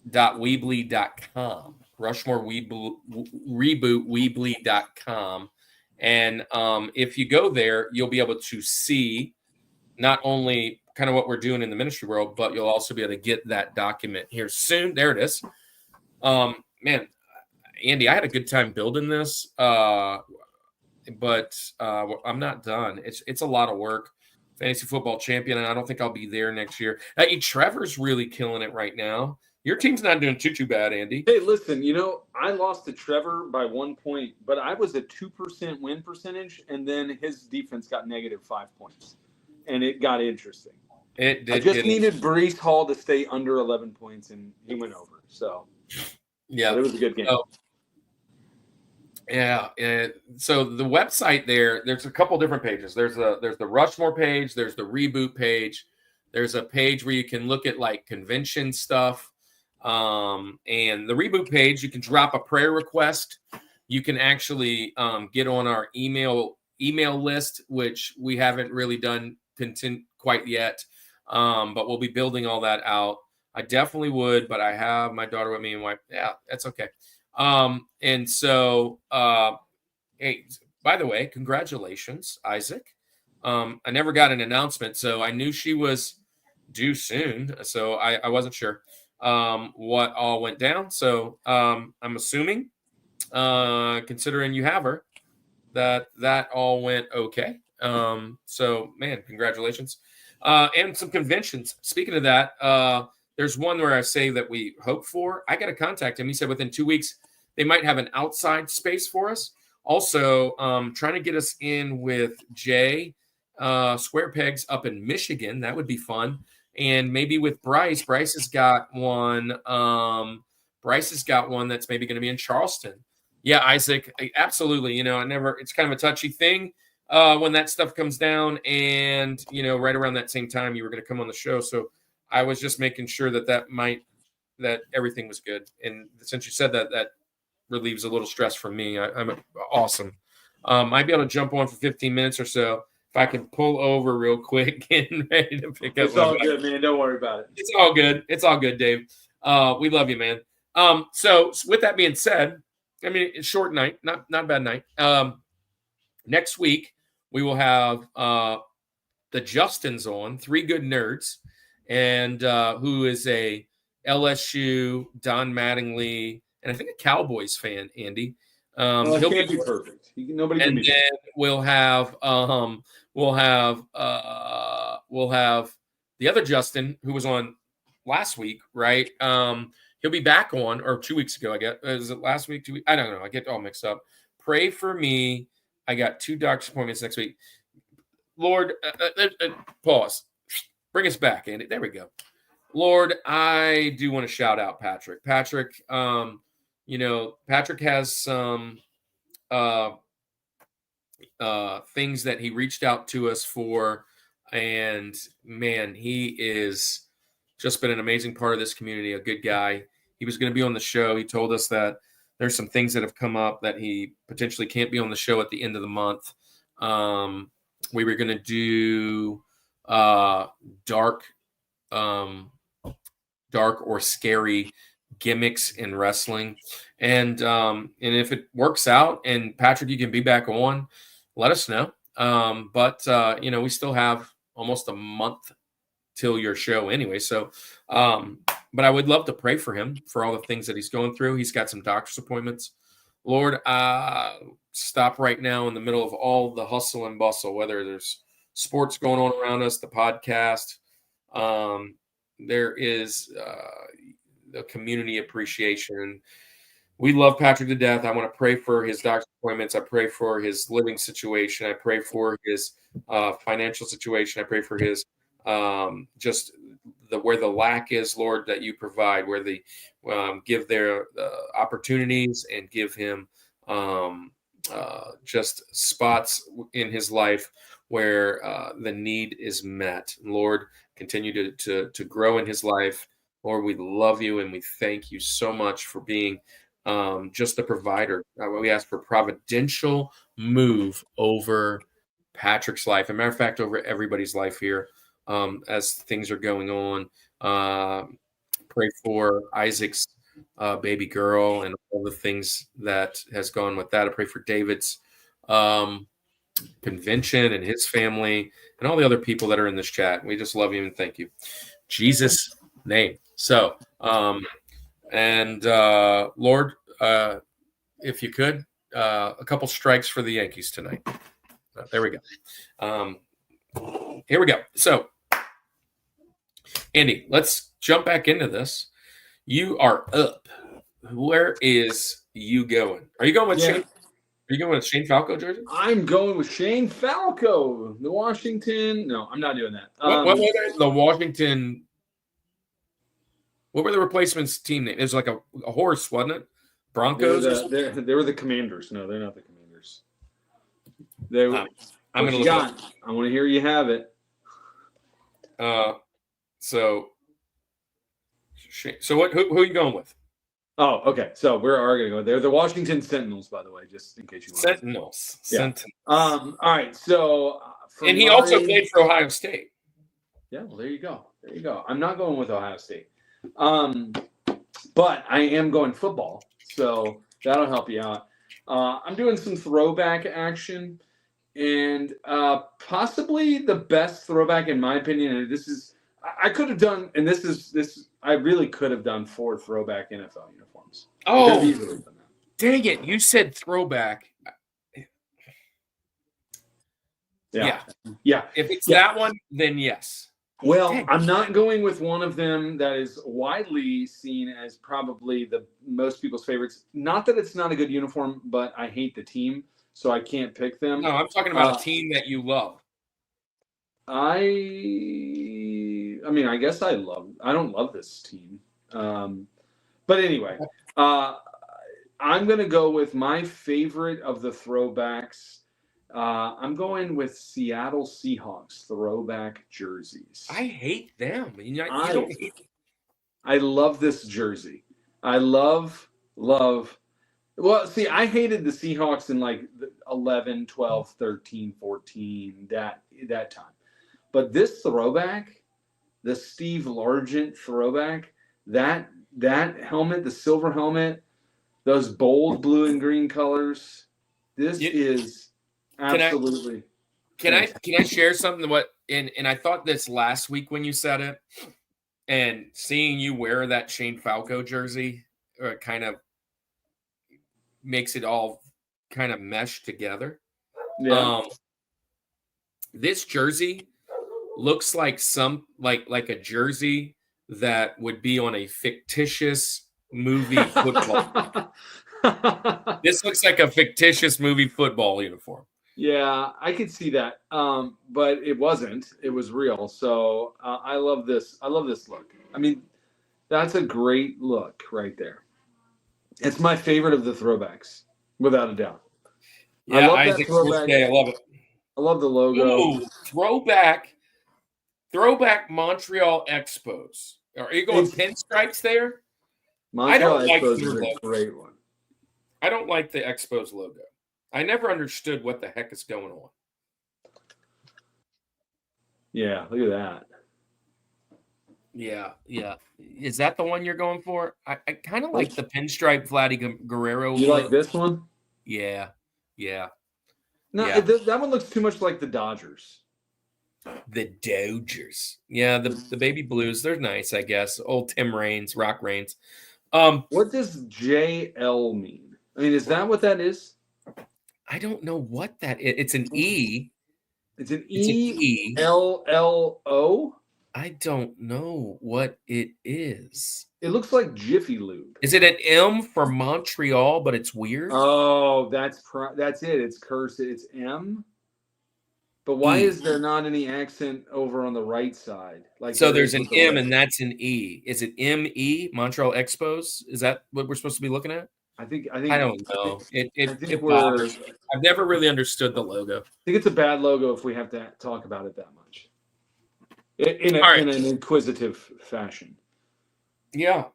.weebly.com. Rushmore Reboot Weebly.com. And if you go there, you'll be able to see not only kind of what we're doing in the ministry world, but you'll also be able to get that document here soon. There it is. Man, Andy, I had a good time building this, but I'm not done. It's a lot of work. Fantasy football champion, and I don't think I'll be there next year. Trevor's really killing it right now. Your team's not doing too bad, Andy. Hey, listen, I lost to Trevor by 1 point, but I was a 2% win percentage, and then his defense got -5 points, and it got interesting. It did. I just needed Breece Hall to stay under 11 points, and he went over. So, yeah, it was a good game. Yeah. So the website there's a couple different pages. There's the Rushmore page. There's the reboot page. There's a page where you can look at like convention stuff. And the reboot page, you can drop a prayer request. You can actually get on our email list, which we haven't really done quite yet. But we'll be building all that out. I definitely would, but I have my daughter with me and wife. Yeah, that's okay. And so, hey, by the way, congratulations, Isaac. I never got an announcement, so I knew she was due soon. So I wasn't sure what all went down. So I'm assuming, considering you have her, that all went okay. So man, congratulations. And some conventions. Speaking of that, there's one where I say that we hope for. I got to contact him. He said within 2 weeks they might have an outside space for us. Also, trying to get us in with Jay Square Pegs up in Michigan. That would be fun. And maybe with Bryce. Bryce has got one. Bryce has got one that's maybe going to be in Charleston. Yeah, Isaac, absolutely. It's kind of a touchy thing when that stuff comes down. And, right around that same time, you were going to come on the show. So I was just making sure that everything was good. And since you said that, that relieves a little stress from me. I'm awesome. I'd be able to jump on for 15 minutes or so. If I can pull over real quick and ready to pick up. It's all good, man. Don't worry about it. It's all good. It's all good, Dave. We love you, man. So with that being said, I mean, it's a short night, not a bad night. Next week, we will have the Justins on, Three Good Nerds, and who is a LSU, Don Mattingly, and I think a Cowboys fan, Andy. He'll can't be perfect. Nobody can and be then perfect. we'll have the other Justin who was on last week, right? He'll be back on, or 2 weeks ago, I guess. Is it last week? 2 weeks? I don't know. I get all mixed up. Pray for me. I got 2 doctor's appointments next week. Lord, pause. Bring us back, Andy. There we go. Lord, I do want to shout out Patrick. Patrick, Patrick has some things that he reached out to us for. And man, he is just been an amazing part of this community, a good guy. He was going to be on the show. He told us that there's some things that have come up that he potentially can't be on the show at the end of the month. We were going to do dark or scary gimmicks in wrestling. And if it works out and Patrick, you can be back on, let us know. But we still have almost a month till your show anyway. So, but I would love to pray for him for all the things that he's going through. He's got some doctor's appointments. Lord, stop right now in the middle of all the hustle and bustle, whether there's sports going on around us, the podcast, there is the community appreciation. We love Patrick to death. I want to pray for his doctor's appointments. I pray for his living situation. I pray for his financial situation. I pray for his just where the lack is, Lord, that you provide, where they give their opportunities and give him just spots in his life where the need is met. Lord, continue to grow in his life. Lord, we love you and we thank you so much for being just the provider. We ask for providential move over Patrick's life. As a matter of fact, over everybody's life here as things are going on. Pray for Isaac's baby girl and all the things that has gone with that. I pray for David's convention and his family and all the other people that are in this chat. We just love you and thank you. Jesus' name. So, Lord, if you could, a couple strikes for the Yankees tonight. There we go. Here we go. So, Andy, let's jump back into this. You are up. Where is you going? Are you going with Shane? Are you going with Shane Falco jersey? I'm going with Shane Falco, the Washington. No, I'm not doing that. What were the Washington? What were the replacements team name? It was like a horse, wasn't it? Broncos. They were the Commanders. No, they're not the Commanders. They. I'm What gonna you look up. got? I want to hear you have it. So what? Who are you going with? Oh, okay. So we're going to go. They're the Washington Sentinels, by the way, just in case you want. Sentinels. Yeah. Sentinels. All right. So. And he also played for Ohio State. Yeah. Well, there you go. There you go. I'm not going with Ohio State. But I am going football, so that'll help you out. I'm doing some throwback action, and possibly the best throwback in my opinion. And this is I could have done, and this I really could have done 4 throwback NFL uniforms. Oh, easily done that. Dang it! You said throwback. Yeah. If it's that one, then yes. Well, Dang. I'm not going with one of them that is widely seen as probably the most people's favorites. Not that it's not a good uniform, but I hate the team, so I can't pick them. No, I'm talking about a team that you love. I mean, I guess I don't love this team. But anyway, I'm going to go with my favorite of the throwbacks. I'm going with Seattle Seahawks throwback jerseys. I hate them. You I don't hate them. I love this jersey. I love. Well, see, I hated the Seahawks in like 11, 12, 13, 14, that time. But this throwback, the Steve Largent throwback, that helmet, the silver helmet, those bold blue and green colors, this is absolutely. Can I share something? And I thought this last week when you said it, and seeing you wear that Shane Falco jersey, kind of makes it all kind of mesh together. Yeah. This jersey looks like like a jersey that would be on a fictitious movie football. This looks like a fictitious movie football uniform. Yeah, I could see that. But it wasn't. It was real. So I love this. I love this look. I mean, that's a great look right there. It's my favorite of the throwbacks, without a doubt. Yeah, I love Isaac's that throwback. birthday. I love it. I love the logo. Ooh, throwback Montreal Expos. Are you going pinstripes there? Montreal like Expos their is a logo. great one. I don't like the Expos logo. I never understood what the heck is going on. Yeah, look at that. Yeah. Is that the one you're going for? I kind of like the pinstripe Vladdy Guerrero. You like this one? Yeah. No, Yeah. that one looks too much like the Dodgers. The Dodgers. Yeah, the baby blues, they're nice, I guess. Old Tim Raines, Rock Raines. What does JL mean? I mean, is that what that is? I don't know what that is. It's an E. It's an It's an E. ELLO? I don't know what it is. It looks like Jiffy Lube. Is it an M for Montreal, but it's weird? Oh, that's it. It's cursed. It's M. But why is there not any accent over on the right side? Like so there's an M and that's an E. Is it ME, Montreal Expos? Is that what we're supposed to be looking at? I think I don't know. It we're- bothers me. I've never really understood the logo. I think it's a bad logo if we have to talk about it that much. In an inquisitive fashion. Yeah.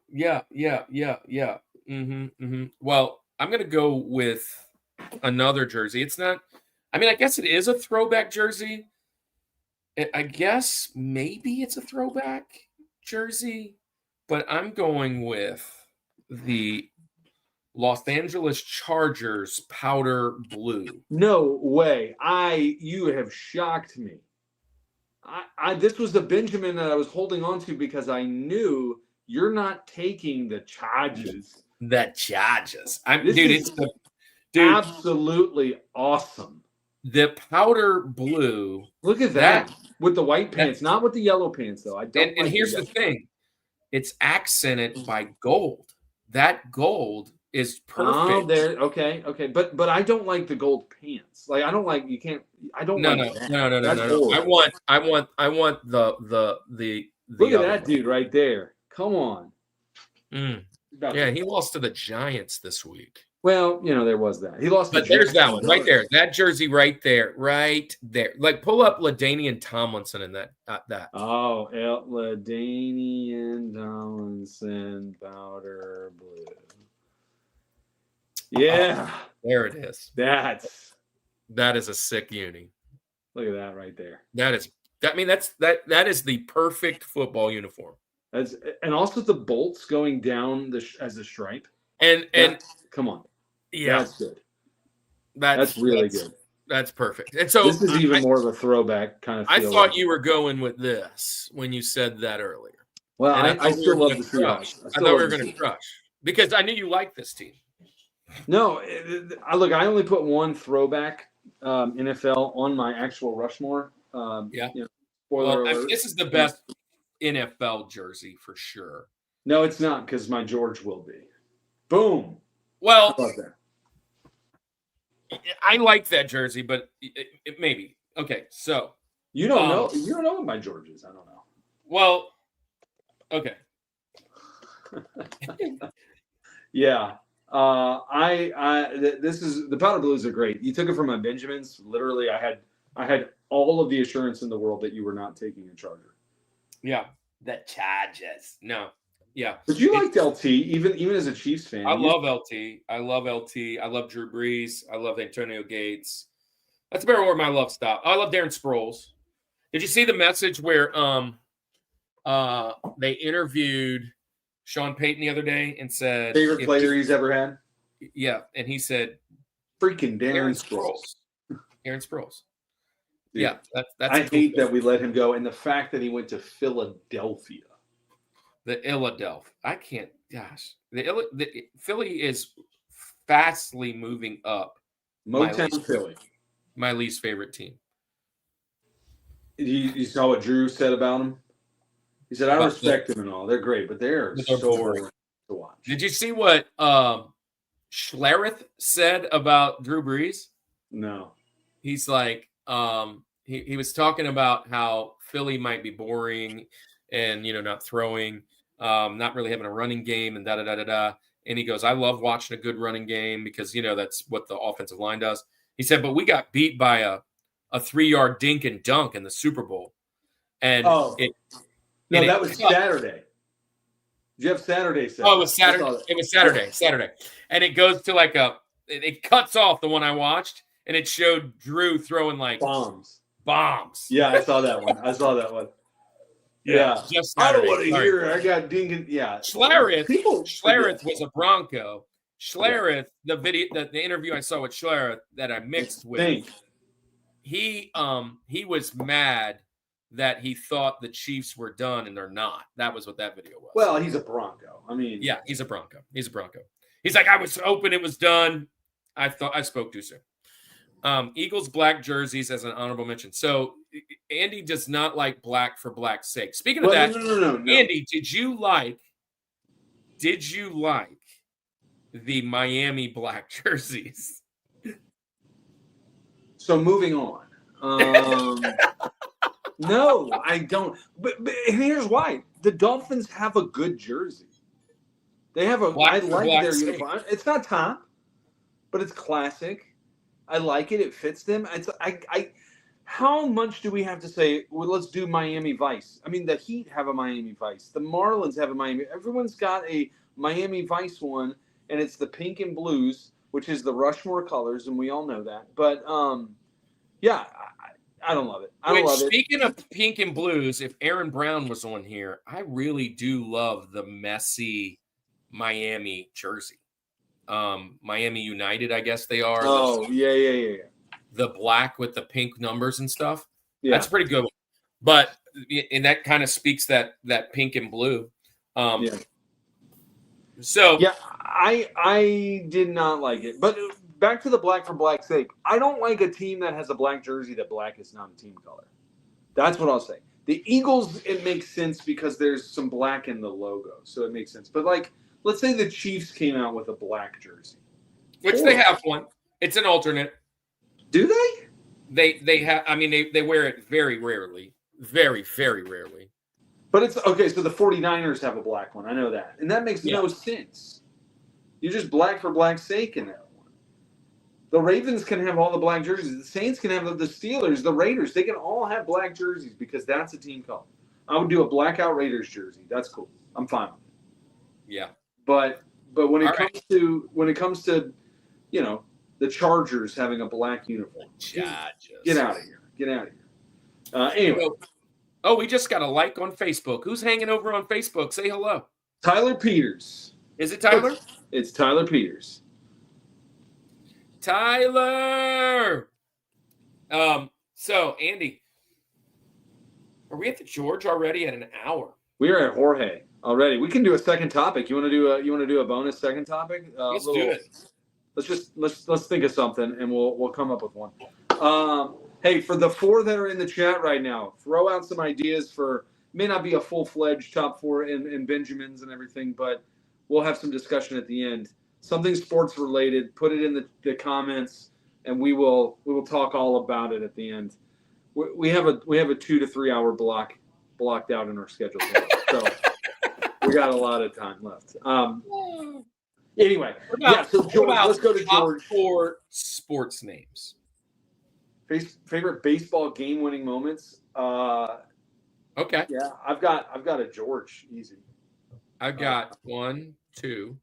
Well, I'm gonna go with another jersey. It's not. I mean, I guess it is a throwback jersey. I guess maybe it's a throwback jersey, but I'm going with the Los Angeles Chargers powder blue. No way. You have shocked me. This was the Benjamin that I was holding on to because I knew you're not taking the Chargers. The Chargers. It's absolutely awesome. The powder blue. Look at that with the white pants, not with the yellow pants though. I don't. And here's the thing: it's accented by gold. That gold is perfect. Oh, there. Okay. But I don't like the gold pants. Like I don't like. You can't. I don't. No. That. No. I want the. Look at that dude right there. Come on. Yeah, he lost to the Giants this week. Well, there was that. He lost. But there's that one right there. That jersey right there. Like pull up LaDainian Tomlinson in that. Oh, LaDainian Tomlinson powder blue. Yeah, there it is. That is a sick uni. Look at that right there. That is the perfect football uniform. And also the bolts going down as a stripe. And come on. Yeah, that's good. That's really good. That's perfect. And so this is even more of a throwback kind of feel. I thought you were going with this when you said that earlier. Well, I still love the Seahawks. I thought we were going to crush because I knew you liked this team. No, look, I only put one throwback NFL on my actual Rushmore. Spoiler alert. This is the best NFL jersey for sure. No, it's not because my George will be. Boom. Well, I like that jersey, but it maybe. Okay, so you don't know. You don't know what my George is. I don't know. Well, okay. Yeah. This is the powder blues are great. You took it from my Benjamins. Literally, I had all of the assurance in the world that you were not taking a Charger. Yeah, the Chargers. No. Yeah. But you liked LT, even as a Chiefs fan. I love LT. I love Drew Brees. I love Antonio Gates. That's about where my love stopped. I love Darren Sproles. Did you see the message where they interviewed Sean Payton the other day and said favorite player he's ever had? Yeah, and he said freaking Darren Sproles. Darren Sproles. Dude, yeah, that's I hate that we let him go, and the fact that he went to Philadelphia. The Philadelphia. I can't. Gosh, the Philly is fastly moving up. Motown Philly, my least favorite team. You saw what Drew said about him. He said, "I respect them and all. They're great, but they're so boring to watch." Did you see what Schlereth said about Drew Brees? No. He's like, he was talking about how Philly might be boring and not throwing. Not really having a running game and da-da-da-da-da. And he goes, I love watching a good running game because, that's what the offensive line does. He said, but we got beat by a 3-yard dink and dunk in the Super Bowl. And that was Saturday. Did you have Saturday? Oh, it was Saturday. It was Saturday. And it goes to it cuts off the one I watched and it showed Drew throwing bombs. Yeah, I saw that one. Yeah. Just I don't want to hear it. I got dinging. Yeah. Schlereth was a Bronco. Schlereth, the interview I saw with Schlereth that I mixed with, he was mad that he thought the Chiefs were done and they're not. That was what that video was. Well, he's a Bronco. I mean, yeah, he's a Bronco. He's like, I was hoping it was done. I thought I spoke too soon. Eagles black jerseys as an honorable mention. So Andy does not like black for black's sake. Speaking of that, no. Andy, did you like the Miami black jerseys? So moving on. No, I don't. But here's why. The Dolphins have a good jersey. They have I like their uniform. It's not top, but it's classic. I like it. It fits them. How much do we have to say? Well, let's do Miami Vice. I mean, the Heat have a Miami Vice. The Marlins have a Miami. Everyone's got a Miami Vice one, and it's the pink and blues, which is the Rushmore colors, and we all know that. But yeah, I don't love it. Speaking of pink and blues, if Aaron Brown was on here, I really do love the messy Miami jersey. Miami United, I guess they are. Oh, yeah. The black with the pink numbers and stuff. Yeah. That's pretty good. But and that kind of speaks that pink and blue. Yeah. So yeah, I did not like it. But back to the black for black's sake. I don't like a team that has a black jersey that black is not a team color. That's what I'll say. The Eagles, it makes sense because there's some black in the logo, so it makes sense. But let's say the Chiefs came out with a black jersey. Which they have one. It's an alternate. Do they? They have. I mean, they wear it very rarely. Very, very rarely. But it's okay. So the 49ers have a black one. I know that, and that makes no sense. You're just black for black's sake in that one. The Ravens can have all the black jerseys. The Saints can have the Steelers, the Raiders. They can all have black jerseys because that's a team color. I would do a blackout Raiders jersey. That's cool. I'm fine with it. Yeah. But when it comes to the Chargers having a black uniform, get out of here. Get out of here. Anyway. Oh, we just got a like on Facebook. Who's hanging over on Facebook? Say hello. Tyler Peters. Is it Tyler? It's Tyler Peters. Tyler. So Andy, are we at the George already at an hour? We are at Jorge already. We can do a second topic. You want to do a bonus second topic? Let's do it. Let's think of something and we'll come up with one. Hey, for the 4 that are in the chat right now, throw out some ideas for, may not be a full-fledged top 4 in Benjamins and everything, but we'll have some discussion at the end. Something sports related, put it in the comments, and we will talk all about it at the end. We have a 2 to 3 hour blocked out in our schedule, so we got a lot of time left. Anyway, so George, let's go to George. Top 4 sports names. Favorite baseball game-winning moments. Okay. Yeah, I've got a George easy. I've got 1, 2.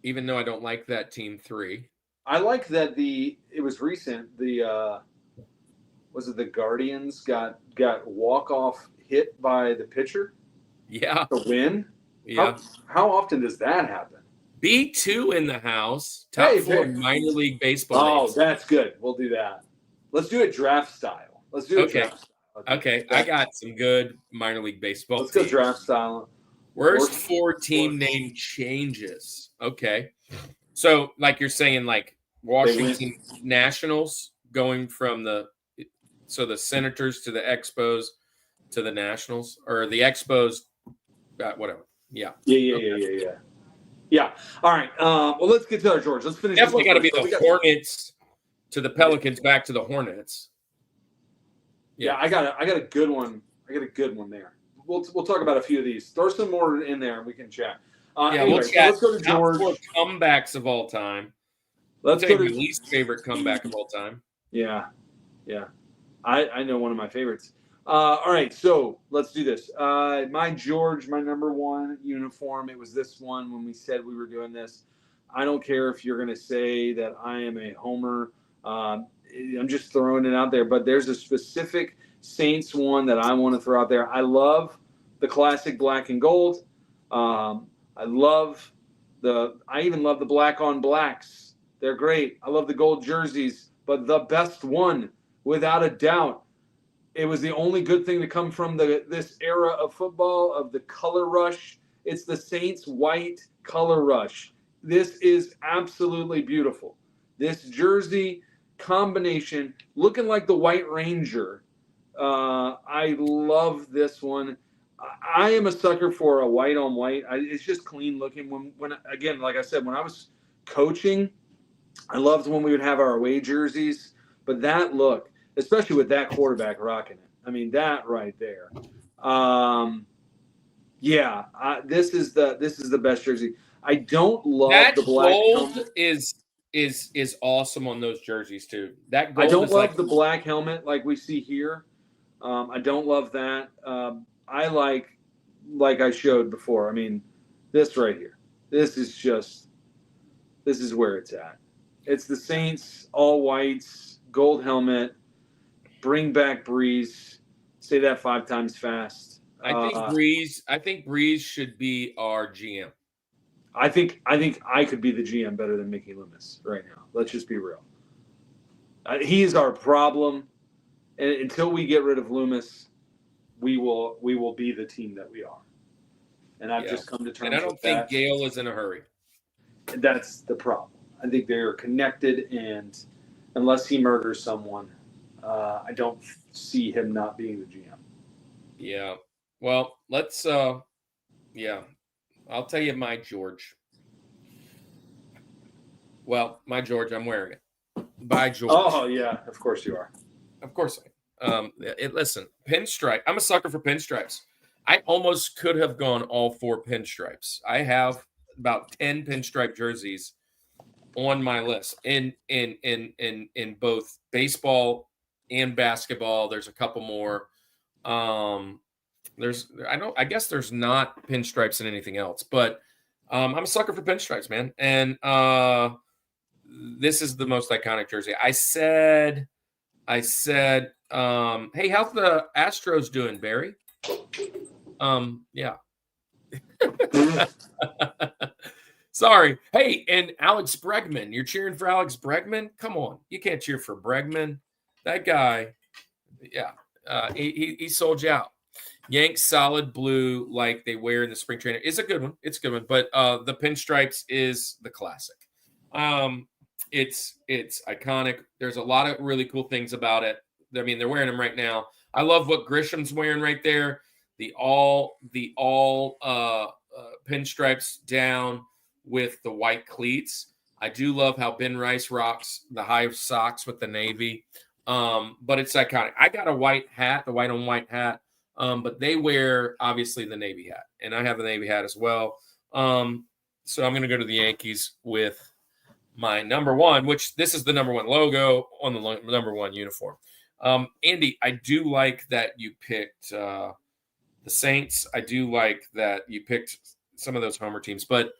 Even though I don't like that team, 3. I like that it was recent. Was it the Guardians got walk-off hit by the pitcher? Yeah. To win? Yeah. How often does that happen? B2 in the house. Top 4 minor league baseball. Oh, names. That's good. We'll do that. Let's do it draft style. Draft style. Okay. I got some good minor league baseball. Let's go draft style. Worst 4 team name changes. Okay. So, like you're saying, like Washington Nationals going from the Senators to the Expos to the Nationals, or the Expos, whatever. Yeah. Yeah. All right. Well, let's get to our George. Let's finish. Definitely got to be the Hornets to the Pelicans, back to the Hornets. Yeah, I got a good one. I got a good one there. We'll talk about a few of these. Throw some more in there and we can chat. Anyway, let's go to George. Top 4 comebacks of all time. Let's go to my least favorite comeback of all time. Yeah. I know one of my favorites. All right, so let's do this. My George, my number 1 uniform, it was this one when we said we were doing this. I don't care if you're going to say that I am a homer. I'm just throwing it out there, but there's a specific Saints one that I want to throw out there. I love the classic black and gold. I even love the black on blacks. They're great. I love the gold jerseys, but the best one, without a doubt, it was the only good thing to come from this era of football, of the color rush. It's the Saints white color rush. This is absolutely beautiful. This jersey combination, looking like the White Ranger. I love this one. I am a sucker for a white on white. It's just clean looking. When again, like I said, when I was coaching, I loved when we would have our away jerseys. But that look, especially with that quarterback rocking it. I mean, that right there. This is the best jersey. I don't love that the black gold helmet. is awesome on those jerseys too. That gold I don't love the black helmet like we see here. I don't love that. I like I showed before. I mean, this right here. This is where it's at. It's the Saints, all whites, gold helmet. Bring back Breeze. Say that 5 times fast. I think Breeze should be our GM. I think I could be the GM better than Mickey Loomis right now. Let's just be real. He is our problem, and until we get rid of Loomis, we will be the team that we are. And I've just come to terms with that. And I don't think Gale is in a hurry. That's the problem. I think they're connected, and unless he murders someone, I don't see him not being the GM. Yeah. Well, let's. I'll tell you my George. Well, my George, I'm wearing it. By George. Oh yeah, of course you are. Of course listen, pinstripe. I'm a sucker for pinstripes. I almost could have gone all 4 pinstripes. I have about 10 pinstripe jerseys on my list in both baseball and basketball. There's a couple more. I guess there's not pinstripes in anything else, but I'm a sucker for pinstripes, man. And this is the most iconic jersey. I said, hey, how's the Astros doing, Barry? Yeah. Sorry. Hey, and Alex Bregman. You're cheering for Alex Bregman? Come on. You can't cheer for Bregman. That guy, yeah. He sold you out. Yanks solid blue like they wear in the spring training is a good one. It's a good one. But the pinstripes is the classic. It's iconic. There's a lot of really cool things about it. I mean, they're wearing them right now. I love what Grisham's wearing right there. The all pinstripes down with the white cleats. I do love how Ben Rice rocks the high socks with the navy. But it's iconic. I got a white hat, the white on white hat. But they wear obviously the navy hat, and I have the navy hat as well. So I'm going to go to the Yankees with my number 1, which this is the number 1 logo on the number 1 uniform. Andy, I do like that you picked the Saints. I do like that you picked some of those homer teams, but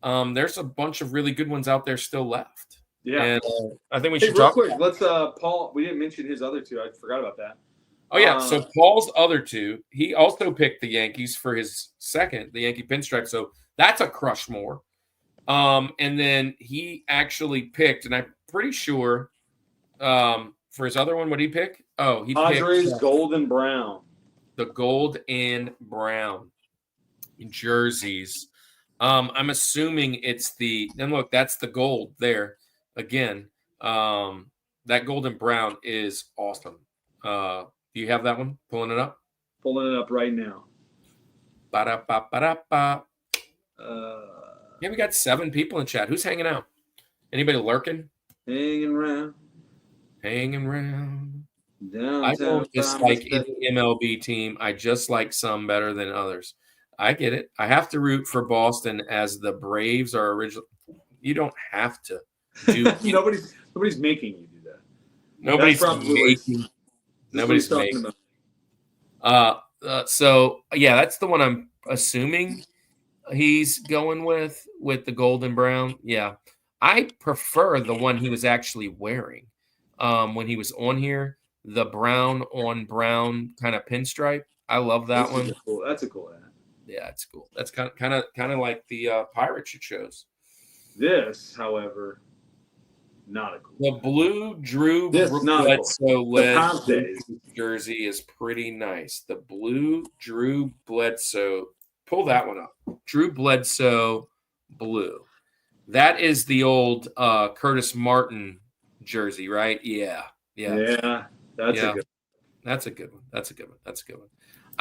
there's a bunch of really good ones out there still left. Yeah. And I think we Hey, should real talk. quick, let's Paul. We didn't mention his other 2. I forgot about that. Oh, yeah. So Paul's other 2, he also picked the Yankees for his second, the Yankee pinstripe. So that's a Rushmore. And then he actually picked, and I'm pretty sure for his other one, what did he pick? Oh, he Padres picked gold and brown. the gold and brown jerseys. I'm assuming it's and look, that's the gold there again. That gold and brown is awesome. Do you have that one? Pulling it up? Pulling it up right now. Ba-da-ba-ba-da-ba. Yeah, we got 7 people in chat. Who's hanging out? Anybody lurking? Hanging around. Hanging around. Downtown. I don't dislike any MLB team. I just like some better than others. I get it. I have to root for Boston as the Braves are original. You don't have to do nobody's making you do that. Nobody's That's probably making. So yeah, that's the one I'm assuming he's going with the golden brown. Yeah. I prefer the one he was actually wearing when he was on here, the brown on brown kind of pinstripe. I love that one. That's a cool hat. Yeah, it's cool. That's kind of like the pirate you chose. This, however, not a cool. The blue Drew Bledsoe jersey is pretty nice. The blue Drew Bledsoe. Pull that one up. Drew Bledsoe blue. That is the old Curtis Martin jersey, right? Yeah. That's a good. That's a good one.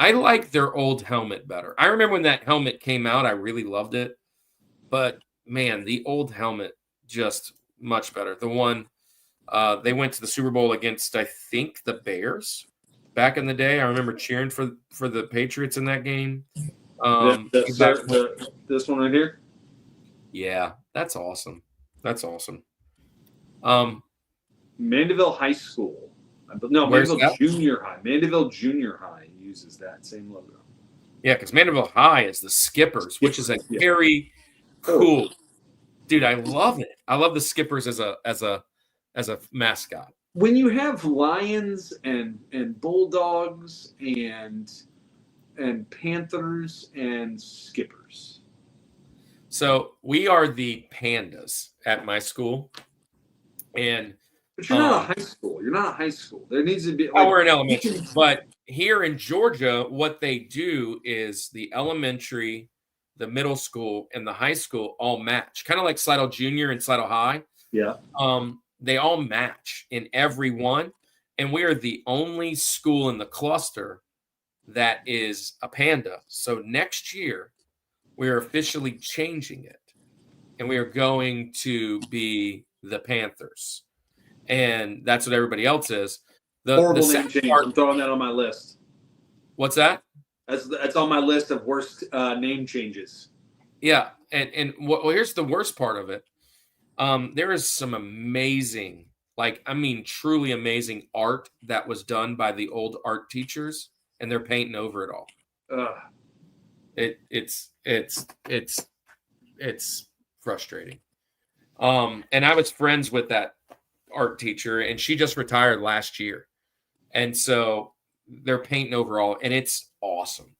I like their old helmet better. I remember when that helmet came out, I really loved it. But man, the old helmet just much better. The one they went to the Super Bowl against, I think, the Bears back in the day. I remember cheering for the Patriots in that game. This one right here. Yeah, that's awesome. Mandeville High School. Mandeville Junior High. Mandeville Junior High uses that same logo. Yeah, because Mandeville High is the Skippers, which is a very cool. Dude, I love it. I love the Skippers as a mascot. When you have lions and bulldogs and panthers and skippers. So we are the Pandas at my school, and but you're not a high school. You're not a high school. There needs to be. We're in elementary, but here in Georgia, what they do is the elementary, the middle school, and the high school all match, kind of like Slidell Junior and Slidell High. Yeah. They all match in every one, and we are the only school in the cluster that is a Panda. So next year, we are officially changing it, and we are going to be the Panthers. And that's what everybody else is. Horrible name second change. part. I'm throwing that on my list. What's that? That's on my list of worst name changes. Yeah, and well, here's the worst part of it. There is some amazing, like, I mean, truly amazing art that was done by the old art teachers, and they're painting over it all. Ugh. It's frustrating. And I was friends with that art teacher, and she just retired last year, and so they're painting over all, and it's awesome.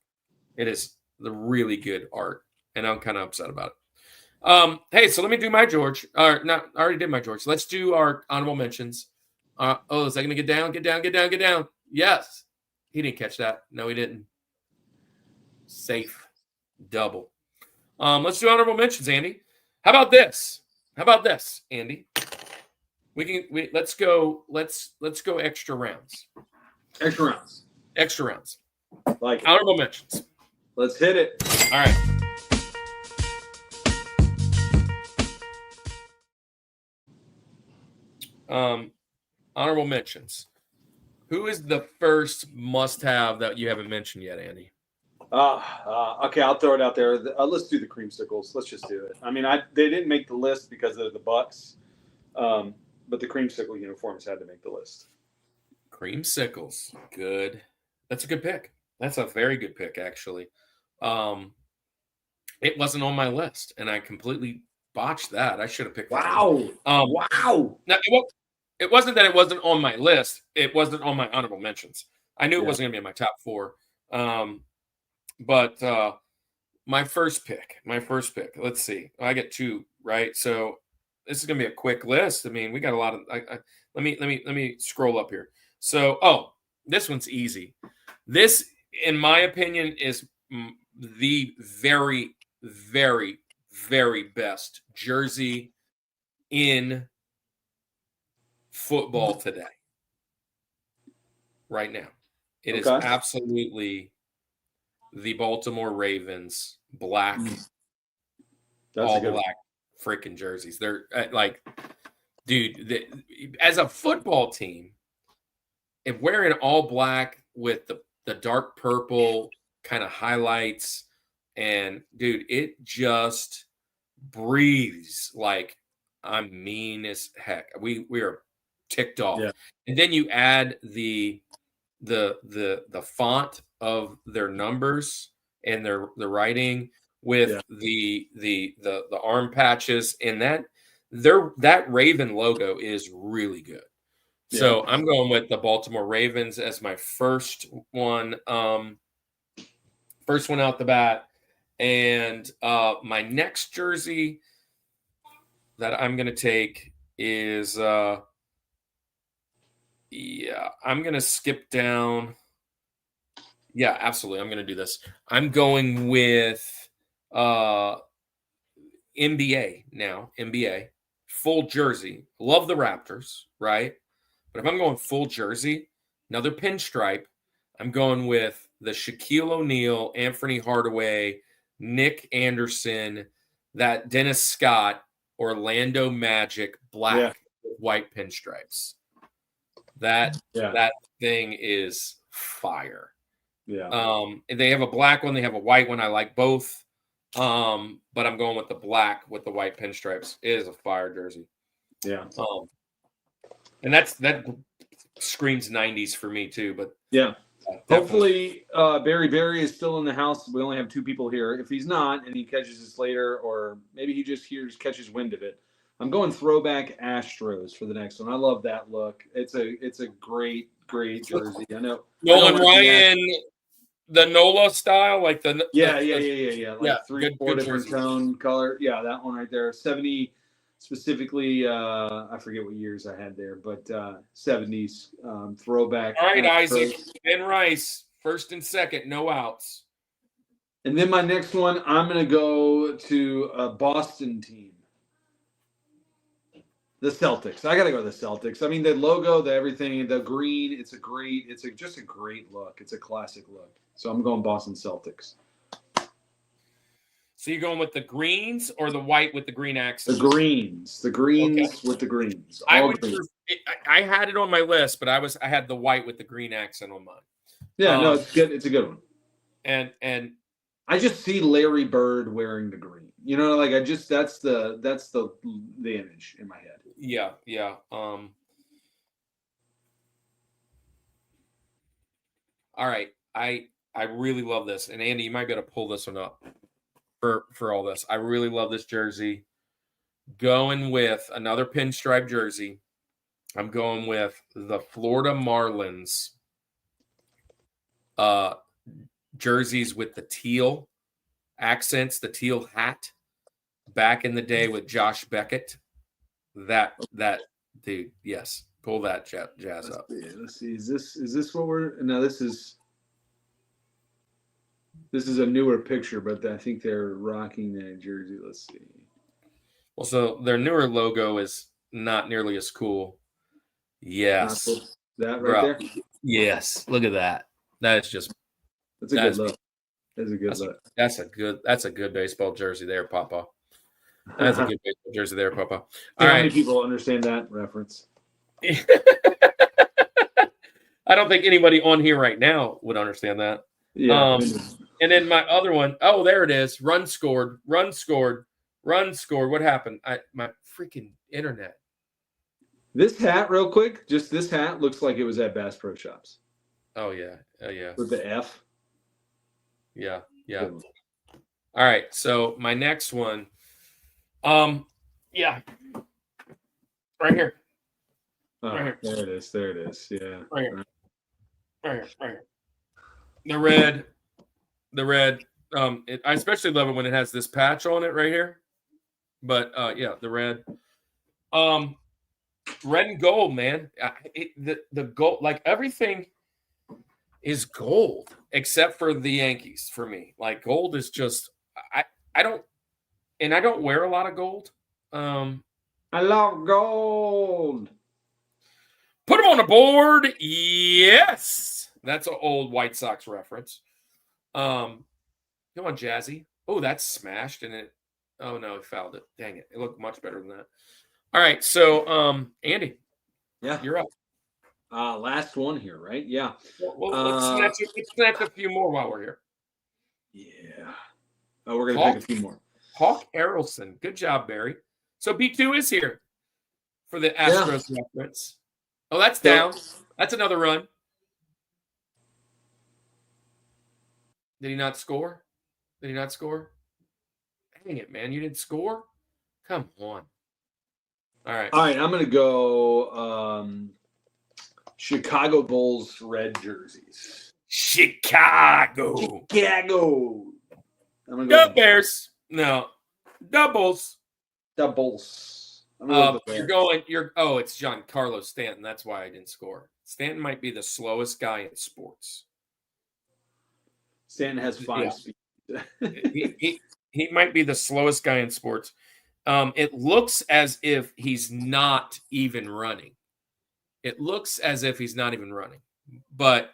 It is the really good art, and I'm kind of upset about it. Hey, so let me do my George. Not, I already did my George. Let's do our honorable mentions. Is that going to get down? Get down, get down, get down. Yes. He didn't catch that. No, he didn't. Safe. Double. Let's do honorable mentions, Andy. How about this? Andy? Let's go extra rounds. Extra rounds. Like Honorable mentions. Let's hit it. All right. Honorable mentions. Who is the first must-have that you haven't mentioned yet, Andy? Okay, I'll throw it out there. Let's do the creamsicles. Let's just do it. I mean, they didn't make the list because of the Bucks, but the creamsicle uniforms had to make the list. Creamsicles, good. That's a good pick. That's a very good pick, actually. It wasn't on my list, and I completely botched that. I should have picked that. Wow. Now, it wasn't that it wasn't on my list. It wasn't on my honorable mentions. I knew it wasn't going to be in my top four. But my first pick. Let's see. I get two, right? So this is going to be a quick list. I mean, we got a lot of. Let me scroll up here. So, this one's easy. This, in my opinion, is the very, very, very best jersey in football today. Right now, it is absolutely the Baltimore Ravens black, all black freaking jerseys. They're like, dude, as a football team, if wearing all black with the dark purple kind of highlights, and dude, it just breathes like I'm mean as heck. We are ticked off. Yeah. And then you add the font of their numbers and the writing with the arm patches, and that Raven logo is really good. Yeah. So I'm going with the Baltimore Ravens as my first one out the bat. And my next jersey that I'm going to take is I'm going to skip down. Yeah, absolutely. I'm going to do this. I'm going with NBA now. NBA. Full jersey. Love the Raptors, right? But if I'm going full jersey, another pinstripe, I'm going with the Shaquille O'Neal, Anthony Hardaway, Nick Anderson, that Dennis Scott, Orlando Magic, black with white pinstripes. That thing is fire. Yeah. And they have a black one, they have a white one. I like both. But I'm going with the black with the white pinstripes. It is a fire jersey. Yeah. And that screams 90s for me too. But yeah. Hopefully Barry is still in the house. We only have two people here. If he's not and he catches this later, or maybe he just catches wind of it, I'm going throwback Astros for the next one. I love that look. It's a great jersey. I know Nolan Ryan, the NOLA style, like the like 3-4 different tone color. Yeah, that one right there. 70 specifically. I forget what years I had there, but 70s throwback. All right, Isaac and Rice, first and second, no outs. And then my next one, I'm going to go to a Boston team. The Celtics. I got to go with the Celtics. I mean, the logo, the everything, the green, it's just a great look. It's a classic look. So I'm going Boston Celtics. So you're going with the greens or the white with the green accent? The greens with the greens. All green. I had it on my list, but I had the white with the green accent on mine. Yeah, no, it's good. It's a good one. And I just see Larry Bird wearing the green. You know, like that's the image in my head. Yeah. All right. I really love this. And Andy, you might be able to pull this one up for all this. I really love this jersey. Going with another pinstripe jersey. I'm going with the Florida Marlins jerseys with the teal accents, the teal hat. Back in the day with Josh Beckett. That dude, yes. Pull that jazz up. Let's see. Is this what we're now? This is a newer picture, but I think they're rocking that jersey. Let's see. Well, so their newer logo is not nearly as cool. Yes. That right there? Yes. Look at that. That's a good look. That's a good look. That's a good baseball jersey there, Poppa. That's a good baseball jersey there, Poppa. How many people understand that reference? I don't think anybody on here right now would understand that. Yeah. And then my other one, oh, there it is. Run scored. What happened? My freaking internet. This hat, real quick, just this hat looks like it was at Bass Pro Shops. Oh yeah. With the F. Yeah. All right. So my next one, right here. Oh, Right here. There it is. Yeah. Right here. The red. I especially love it when it has this patch on it right here. But the red. Red and gold, man. The gold, like everything is gold except for the Yankees for me. Like gold is just I don't wear a lot of gold. I love gold. Put them on the board. Yes. That's an old White Sox reference. Come on, Jazzy. Oh, that's smashed and it. Oh no, he fouled it. Dang it. It looked much better than that. All right, so Andy. Yeah. You're up. Last one here, right? Yeah. Well, let's snatch a few more while we're here. Yeah. Oh, we're gonna pick a few more. Hawk Errolson. Good job, Barry. So B2 is here for the Astros reference. Oh, that's down. That's another run. Did he not score? Dang it, man. You didn't score? Come on. All right. I'm going to go Chicago Bulls red jerseys. Chicago. I'm gonna Go Bears. No. Doubles. I'm gonna go it's Giancarlo Stanton. That's why I didn't score. Stanton might be the slowest guy in sports. Stanton has 5 speed. he might be the slowest guy in sports. It looks as if he's not even running. But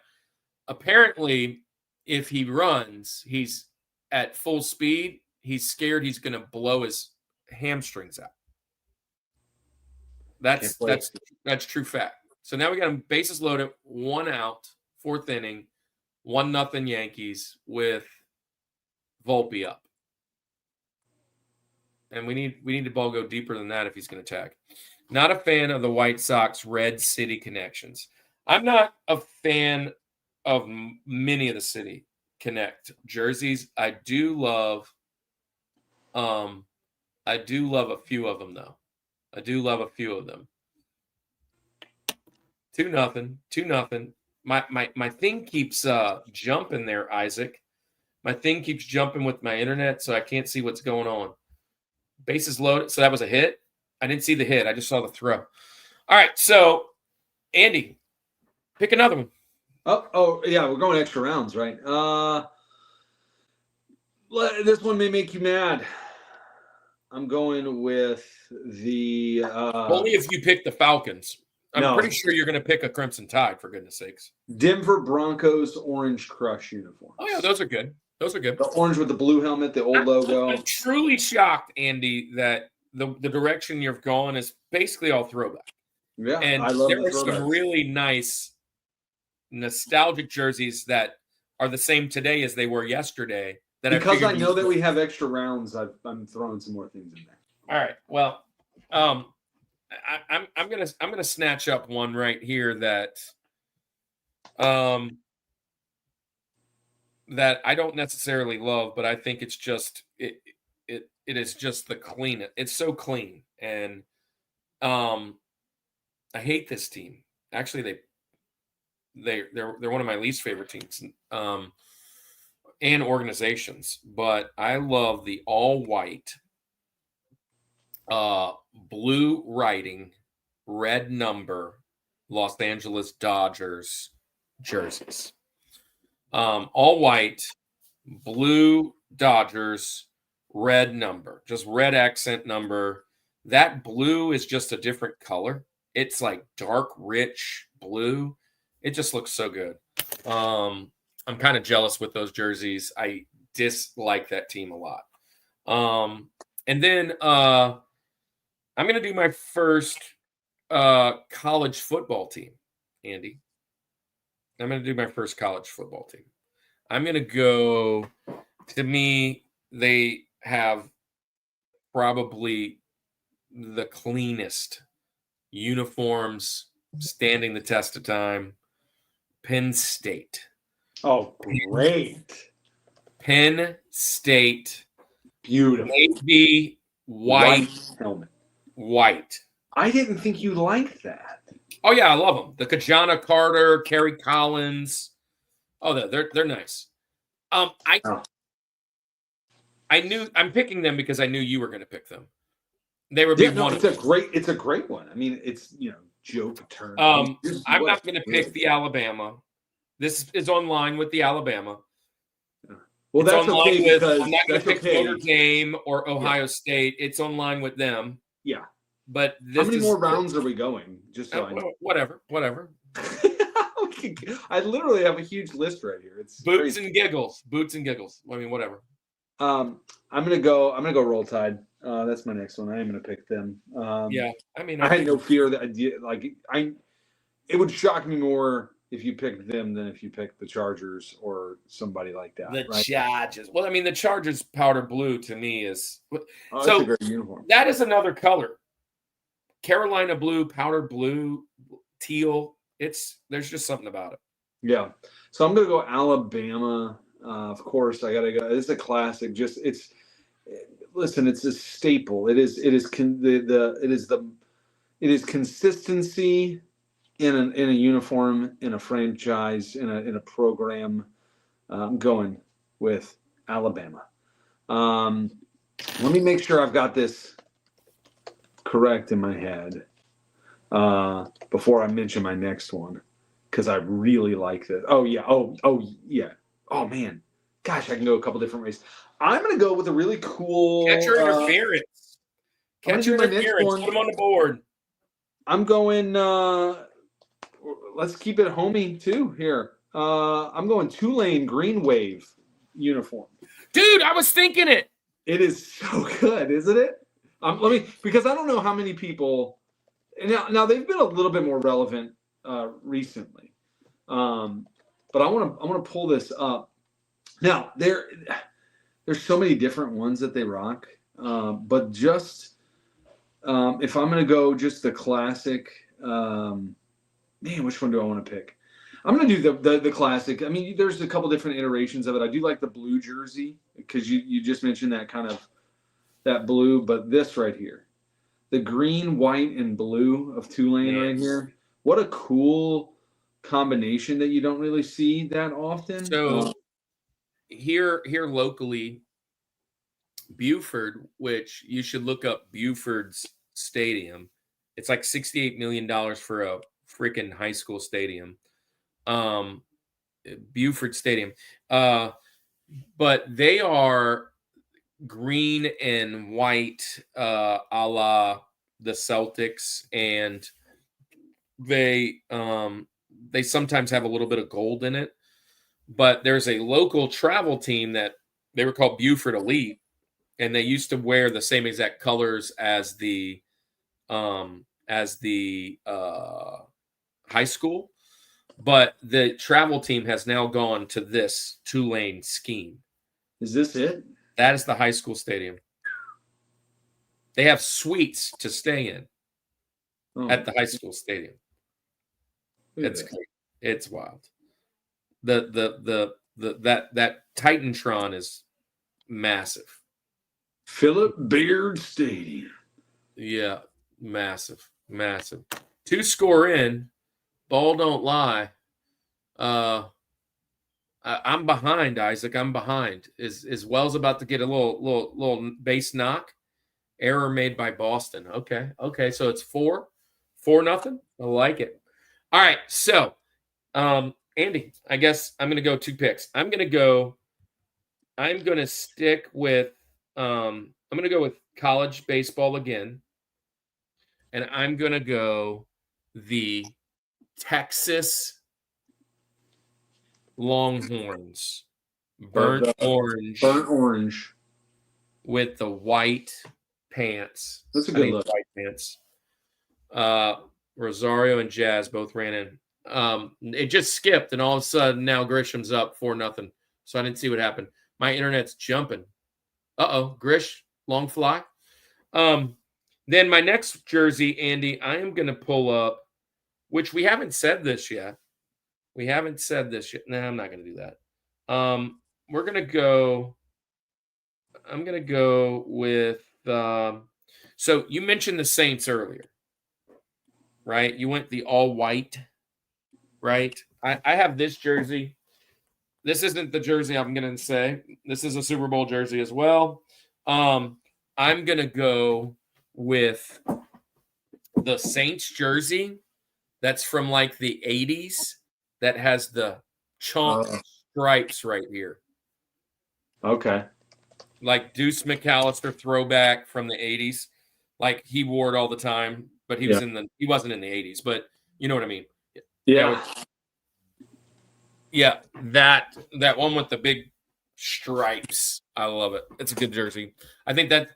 apparently, if he runs, he's at full speed. He's scared he's going to blow his hamstrings out. That's true fact. So now we got him bases loaded, 1 out, 4th inning, 1-0 Yankees with Volpe up. And we need the ball go deeper than that if he's going to tag. Not a fan of the White Sox Red City connections. I'm not a fan of many of the City Connect jerseys. I do love a few of them though. 2-0. My thing keeps jumping there, Isaac. My thing keeps jumping with my internet, so I can't see what's going on. Bases loaded. So that was a hit. I didn't see the hit. I just saw the throw. All right. So, Andy, pick another one. Oh yeah. We're going extra rounds, right? This one may make you mad. I'm going with the. Only if you pick the Falcons. I'm pretty sure you're going to pick a Crimson Tide, for goodness sakes. Denver Broncos Orange Crush uniforms. Oh, yeah. Those are good. Those are good. The orange with the blue helmet, the old logo. I'm truly shocked, Andy, that the direction you've gone is basically all throwback. Yeah, And I love there the are some throwbacks. really nice nostalgic jerseys that are the same today as they were yesterday. That Because I figured know that we have extra rounds, I'm throwing some more things in there. All right. Well, I'm gonna snatch up one right here that that I don't necessarily love, but I think it's just it is just the cleanest. It's so clean, and I hate this team. Actually, they're one of my least favorite teams and organizations, but I love the all white, blue writing, red number, Los Angeles Dodgers jerseys. All white, blue Dodgers, red number, just red accent number. That blue is just a different color. It's like dark, rich blue. It just looks so good. I'm kind of jealous with those jerseys. I dislike that team a lot. And then I'm going to do my first college football team, Andy. I'm going to do my first college football team. I'm going to go, to me, they have probably the cleanest uniforms standing the test of time. Penn State. Oh, great. Penn State. Beautiful. Navy, white, helmet. white. I didn't think you liked that. Oh, yeah, I love them. The Kajana Carter, Kerry Collins. Oh, they're nice. I knew I'm picking them because I knew you were going to pick them. They would be one. It's a great one. I mean, it's joke turn. I'm not going to pick the Alabama. This is online with the Alabama. Well, it's that's online okay with, because I'm not going to pick Notre Dame or Ohio State. It's online with them. Yeah. But how many more rounds are we going? Just so I know. Whatever. I literally have a huge list right here. It's Boots and giggles. I mean, whatever. I'm gonna go Roll Tide. That's my next one. I am gonna pick them. Yeah, I mean, I had no fear that it would shock me more if you picked them than if you picked the Chargers or somebody like that. The Chargers. Well, I mean, the Chargers powder blue to me is that's a great uniform. That is another color. Carolina blue, powder blue, teal. There's just something about it. Yeah. So I'm gonna go Alabama. Of course, I gotta go. It's a classic. Listen, it's a staple. It is consistency in a uniform, in a franchise, in a program. I'm going with Alabama. Let me make sure I've got this correct in my head before I mention my next one, because I really like this. Oh yeah. Oh man. Gosh, I can go a couple different ways. I'm going to go with a really cool catcher interference. Catcher interference. Put them on the board. I'm going. Let's keep it homey too here. I'm going Tulane Green Wave uniform. Dude, I was thinking it. It is so good, isn't it? Because I don't know how many people. Now they've been a little bit more relevant recently, but I want to pull this up. Now there's so many different ones that they rock, but just if I'm going to go just the classic, which one do I want to pick? I'm going to do the classic. I mean, there's a couple different iterations of it. I do like the blue jersey because you just mentioned that kind of that blue, but this right here, the green, white, and blue of Tulane right here. What a cool combination that you don't really see that often. So here locally, Buford, which you should look up Buford's stadium. It's like $68 million for a freaking high school stadium. Buford Stadium. But they are green and white, a la the Celtics, and they sometimes have a little bit of gold in it. but there's a local travel team that they were called Buford Elite, and they used to wear the same exact colors as the high school. But the travel team has now gone to this 2-lane scheme. Is this it? That is the high school stadium. They have suites to stay in at the high school stadium. It's great. It's wild. That Titantron is massive. Philip Beard Stadium. Yeah, massive. 2 score in. Ball don't lie. I'm behind, Isaac. I'm behind. Is Wells about to get a little base knock? Error made by Boston. Okay. So it's 4-0. I like it. All right. So, Andy, I guess I'm going to go 2 picks. I'm going to stick with. I'm going to go with college baseball again, and I'm going to go the Texas Longhorns, burnt orange with the white pants. That's a good look. White pants. Rosario and Jazz both ran in. It just skipped, and all of a sudden now Grisham's up 4-0. So I didn't see what happened. My internet's jumping. Grish, long fly. Then my next jersey, Andy, I am going to pull up, which we haven't said this yet. No, I'm not going to do that. I'm going to go with, so you mentioned the Saints earlier, right? You went the all white, right? I have this jersey. This isn't the jersey I'm going to say. This is a Super Bowl jersey as well. I'm going to go with the Saints jersey that's from like the 80s that has the chunk stripes right here. Okay. Like Deuce McAllister throwback from the 80s. Like he wore it all the time, but he wasn't in the 80s, but you know what I mean? Yeah. That one with the big stripes. I love it. It's a good jersey. I think that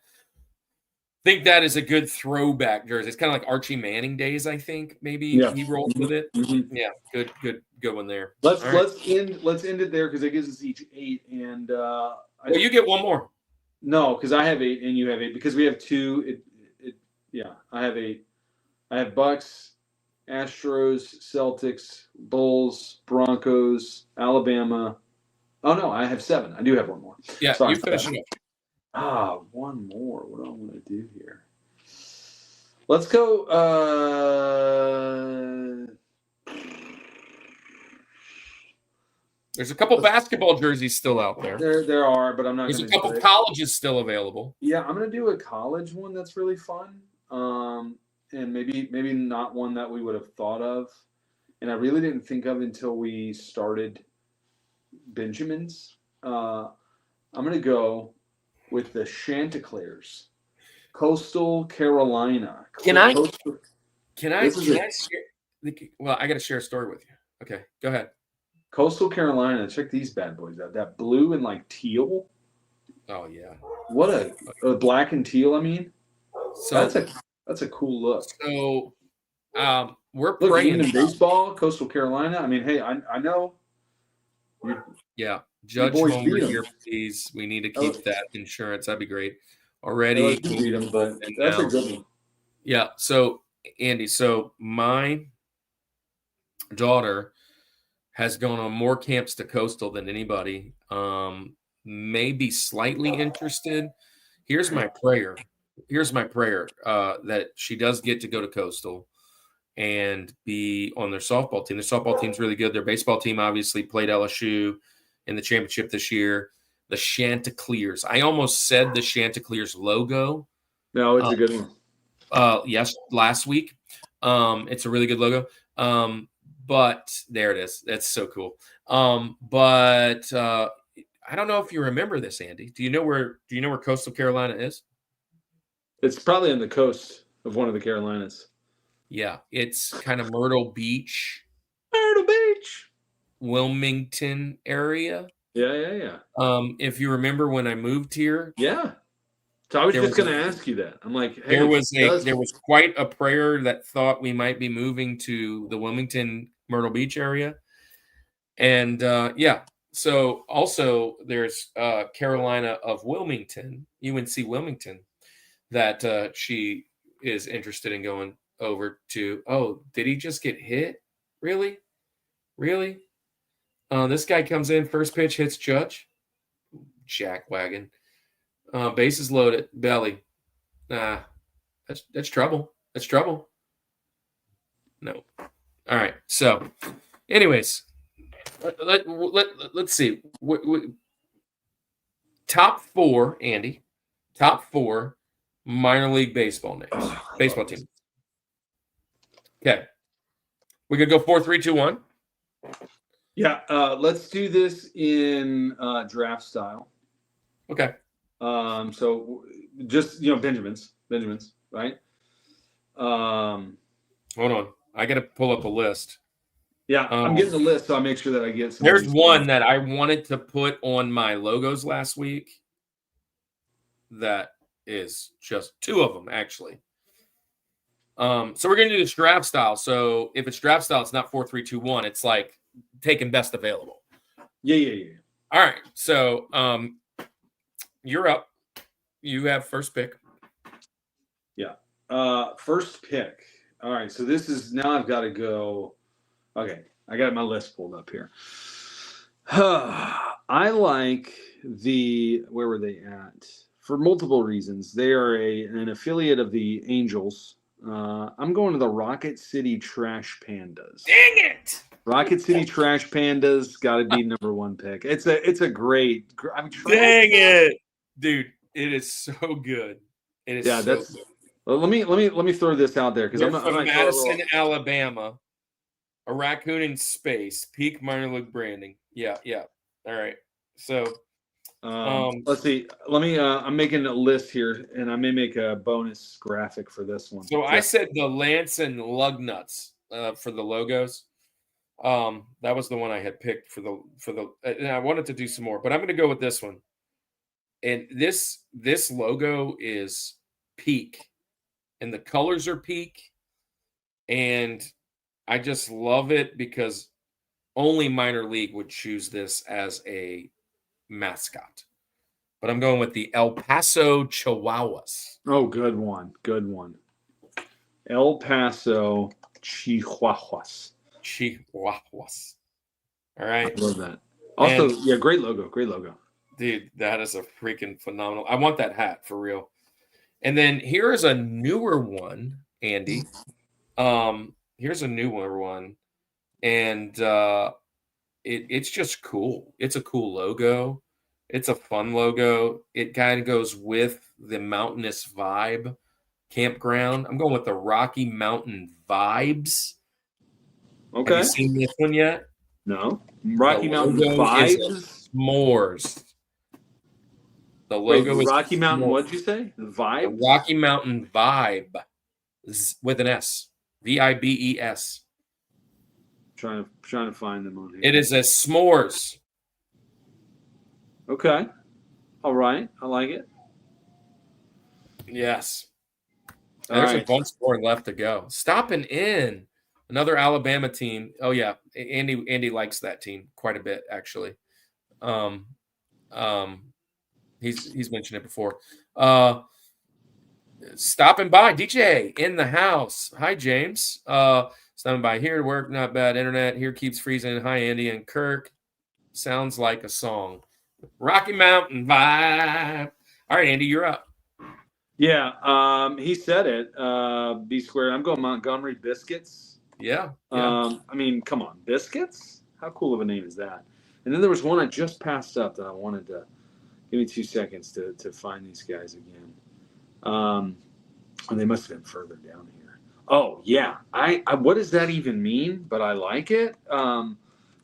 is a good throwback jersey. It's kind of like Archie Manning days, I think. Maybe he rolled with it. Mm-hmm. Yeah, good one there. Let's end it there because it gives us each 8, and you get one more. No, because I have 8 and you have 8 because we have 2. I have 8. I have Bucks, Astros, Celtics, Bulls, Broncos, Alabama. Oh no, I have 7. I do have one more. Yeah, sorry, you finish it up. One more. What do I want to do here? Let's go. There's a couple basketball jerseys still out there. There are, but I'm not. There's a couple colleges still available. Yeah, I'm gonna do a college one that's really fun. And maybe not one that we would have thought of, and I really didn't think of until we started Benjamin's. I'm gonna go with the Chanticleers, Coastal Carolina. I got to share a story with you. Okay, go ahead. Coastal Carolina. Check these bad boys out. That blue and like teal. Oh yeah. What a black and teal. I mean, so that's a cool look. So, we're praying in baseball, Coastal Carolina. I mean, hey, I know. Yeah, Judge Homer here, please. We need to keep that insurance. That'd be great. Already, beat them, but that's a good one. Yeah. So, Andy, my daughter has gone on more camps to Coastal than anybody. Maybe slightly interested. Here's my prayer that she does get to go to Coastal and be on their softball team. The softball team's really good. Their baseball team obviously played LSU in the championship this year. The Chanticleers. I almost said the Chanticleers logo. No, it's a good one. Yes, last week. It's a really good logo. But there it is. That's so cool. But I don't know if you remember this, Andy. Do you know where Coastal Carolina is? It's probably on the coast of one of the Carolinas. Yeah, it's kind of Myrtle Beach. Myrtle Beach. Wilmington area. Yeah. If you remember when I moved here, Yeah. So I was There just was going to ask you that. I'm like, hey, there was quite a prayer that thought we might be moving to the Wilmington Myrtle Beach area. And yeah, so also there's Carolina of Wilmington, UNC Wilmington, that she is interested in going over to. Oh, did he just get hit? Really? This guy comes in, first pitch hits Judge. Jackwagon. Bases loaded, belly. Nah, that's trouble. That's trouble. No. All right. So, anyways, let's see. Top four, Andy. Top four minor league baseball names. Baseball team. Okay. We could go 4, 3, 2, 1. Yeah. Let's do this in draft style. Okay. So just Benjamins, right? Hold on. I got to pull up a list. Yeah, I'm getting the list, so I make sure that I get some. There's one that I wanted to put on my logos last week. That is just two of them, actually. So we're going to do this draft style. So if it's draft style, it's not 4, 3, 2, 1. It's like taking best available. Yeah. All right. So you're up. You have first pick. Yeah. First pick. All right. So this is now I've got to go. Okay. I got my list pulled up here. I like where were they at? For multiple reasons. They are an affiliate of the Angels. I'm going to the Rocket City Trash Pandas. Dang it! Rocket City Trash Pandas got to be number one pick. It's a great. Dang it, dude! It is so good. It is. Yeah, so good. Let me throw this out there because I'm from Madison, Alabama. A raccoon in space. Peak minor league branding. Yeah. All right. So. Let's see. Let me. I'm making a list here, and I may make a bonus graphic for this one. So I said the Lance and Lugnuts for the logos. That was the one I had picked for the. And I wanted to do some more, but I'm going to go with this one. And this logo is peak, and the colors are peak, and I just love it because only minor league would choose this as a mascot. But I'm going with the El Paso Chihuahuas. Oh, good one. El Paso Chihuahuas. All right. I love that. Also, yeah, great logo. Dude, that is a freaking phenomenal. I want that hat for real. And then here is a newer one, Andy. Here's a newer one. And it's just cool. It's a cool logo. It's a fun logo. It kind of goes with the mountainous vibe campground. I'm going with the Rocky Mountain Vibes. Okay. Have you seen this one yet? No. Rocky Mountain Vibes? S'mores. The logo is Rocky Mountain, s'mores. what'd you say? The Vibe? The Rocky Mountain Vibe with an S. VIBES. Trying to find them on here. It is a s'mores. Okay. All right. I like it. Yes. All There's right. a bunch more left to go. Stopping in. Another Alabama team. Oh yeah. Andy likes that team quite a bit, actually. He's mentioned it before. Stopping by. DJ in the house. Hi, James. Stopping by here to work. Not bad internet. Here keeps freezing. Hi, Andy and Kirk. Sounds like a song. Rocky Mountain Vibe. All right, Andy, you're up. Yeah, he said it. B squared. I'm going Montgomery Biscuits. Yeah. I mean, come on, Biscuits? How cool of a name is that? And then there was one I just passed up that I wanted to. Give me 2 seconds to find these guys again. And they must have been further down here. Oh yeah, I what does that even mean? But I like it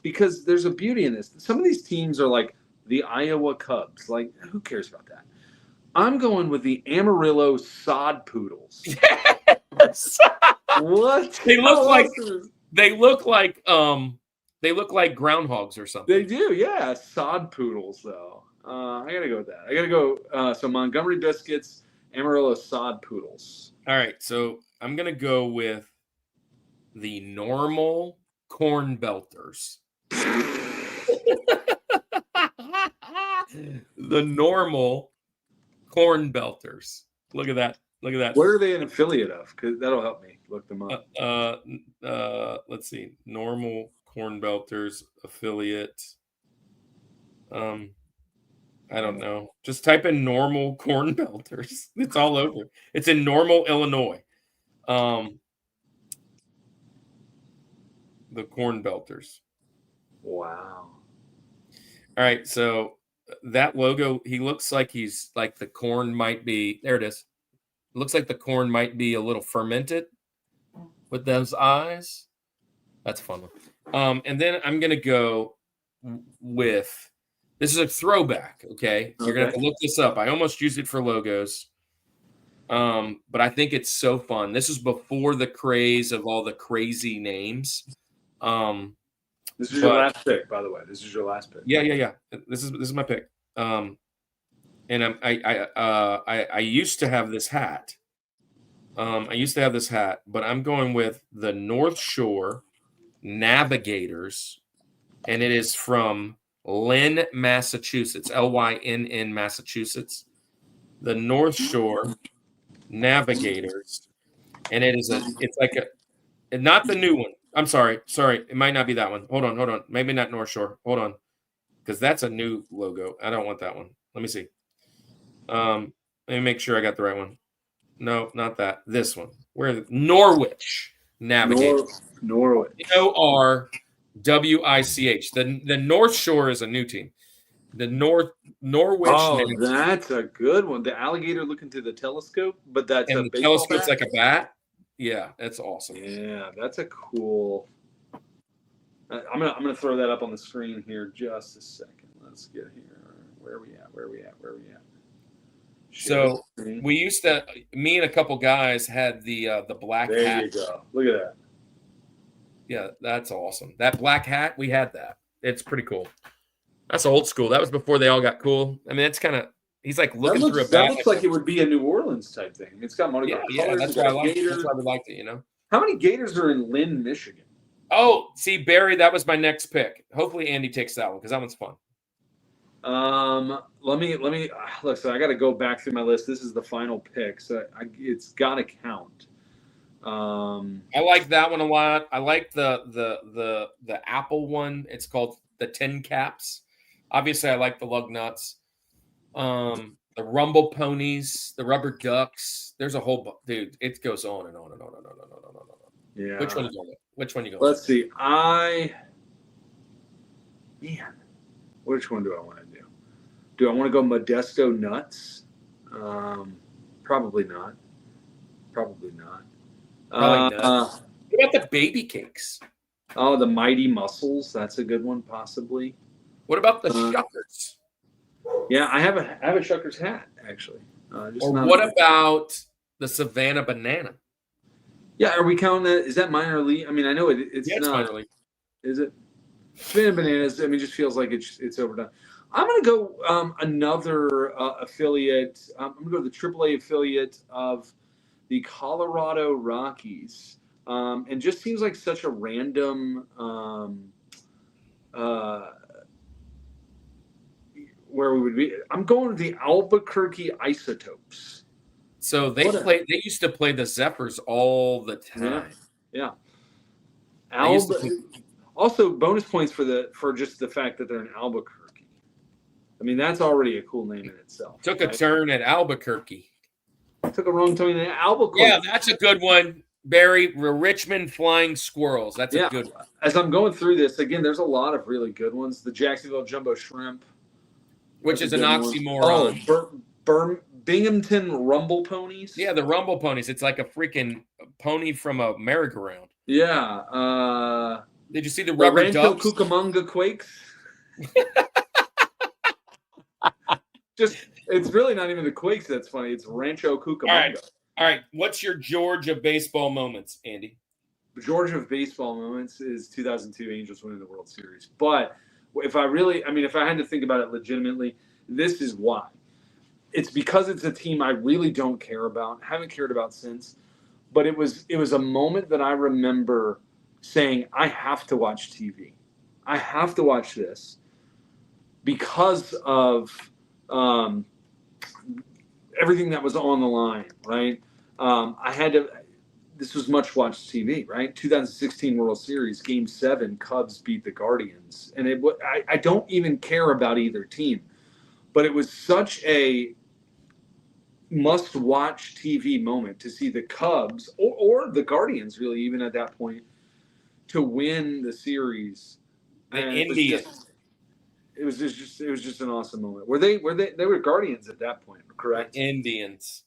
because there's a beauty in this. Some of these teams are like the Iowa Cubs. Like, who cares about that? I'm going with the Amarillo Sod Poodles. Yes. What? They look like They look like groundhogs or something. They do, yeah. Sod poodles, though. I gotta go with that. I gotta go. So Montgomery biscuits, Amarillo sod poodles. All right, so I'm gonna go with the normal corn belters. The normal corn belters. Look at that. Look at that. What are they an affiliate of? Because that'll help me look them up. Let's see. Normal corn belters affiliate. I don't know. Just type in normal corn belters. It's all over. It's in Normal, Illinois. The corn belters. Wow. All right, so that logo, he looks like he's like the corn might be, there it is. It looks like the corn might be a little fermented with those eyes. That's a fun one. And then I'm going to go with, this is a throwback, okay? You're going to have to look this up. I almost used it for logos, but I think it's so fun. This is before the craze of all the crazy names. This is your last pick, by the way. This is your last pick. Yeah. This is my pick. And I used to have this hat. But I'm going with the North Shore Navigators, and it is from Lynn, Massachusetts. Lynn, Massachusetts. The North Shore Navigators, and it's not the new one. I'm sorry. It might not be that one. Hold on. Maybe not North Shore. Hold on. Because that's a new logo. I don't want that one. Let me see. Let me make sure I got the right one. No, not that. This one. Where is it? Norwich Navigators. Norwich. Norwich. The North Shore is a new team. The Norwich. Oh, that's a good one. The alligator looking through the telescope, but that's and the telescope's like a bat. Yeah, that's awesome. Yeah, that's a cool. I'm gonna throw that up on the screen here just a second. Let's get here. Where are we at? So we used to. Me and a couple guys had the black hat. There you go. Look at that. Yeah, that's awesome. That black hat, we had that. It's pretty cool. That's old school. That was before they all got cool. I mean, it's kind of. He's like looking through a bat. That looks like it would be a New Orleans type thing. It's got Mardi Gras colors. That's why I like it. That's why we liked it. How many Gators are in Lynn, Michigan? Oh, see, Barry, that was my next pick. Hopefully, Andy takes that one because that one's fun. Let me look. So I got to go back through my list. This is the final pick, so it's got to count. I like that one a lot. I like the Apple one. It's called the Tin Caps. Obviously, I like the Lug Nuts. The Rumble Ponies, the Rubber Ducks. There's a whole dude. It goes on and on and on and on and on and on. Yeah. Which one you going with? Which one you going? Let's see. Which one do I want to do? Do I want to go Modesto Nuts? Probably not. Probably not. What about the Baby Cakes? Oh, the Mighty Muscles. That's a good one, possibly. What about the Shuckers? Yeah, I have a Shuckers hat actually. What about the Savannah Banana? Yeah, are we counting that? Is that minor league? I mean, I know it's it's not. minor league. Is it? Savannah Bananas. I mean, just feels like it's overdone. I'm gonna go another affiliate. I'm gonna go to the AAA affiliate of the Colorado Rockies, and just seems like such a random. Where we would be. I'm going to the Albuquerque Isotopes. So they used to play the Zephyrs all the time. Yeah. Also, bonus points for just the fact that they're in Albuquerque. I mean, that's already a cool name in itself. Took a turn at Albuquerque. Took a wrong turn at Albuquerque. Yeah, that's a good one, Barry. Richmond Flying Squirrels. That's a good one. As I'm going through this, again, there's a lot of really good ones. The Jacksonville Jumbo Shrimp. Which is an oxymoron. Oh, Binghamton Rumble Ponies. Yeah, the Rumble Ponies. It's like a freaking pony from a merry-go-round. Yeah. Did you see the Rubber Rancho Ducks? Cucamonga Quakes. It's really not even the Quakes that's funny. It's Rancho Cucamonga. All right. What's your Georgia baseball moments, Andy? Georgia of baseball moments is 2002 Angels winning the World Series. But if I had to think about it legitimately, this is why. It's because it's a team I really don't care about, haven't cared about since. But it was a moment that I remember saying, I have to watch TV. I have to watch this because of everything that was on the line, right? I had to. This was much watched TV, right? 2016 World Series, Game 7, Cubs beat the Guardians, and I don't even care about either team, but it was such a must-watch TV moment to see the Cubs or the Guardians, really, even at that point, to win the series. The Indians. It was just an awesome moment. They were Guardians at that point, correct? The Indians.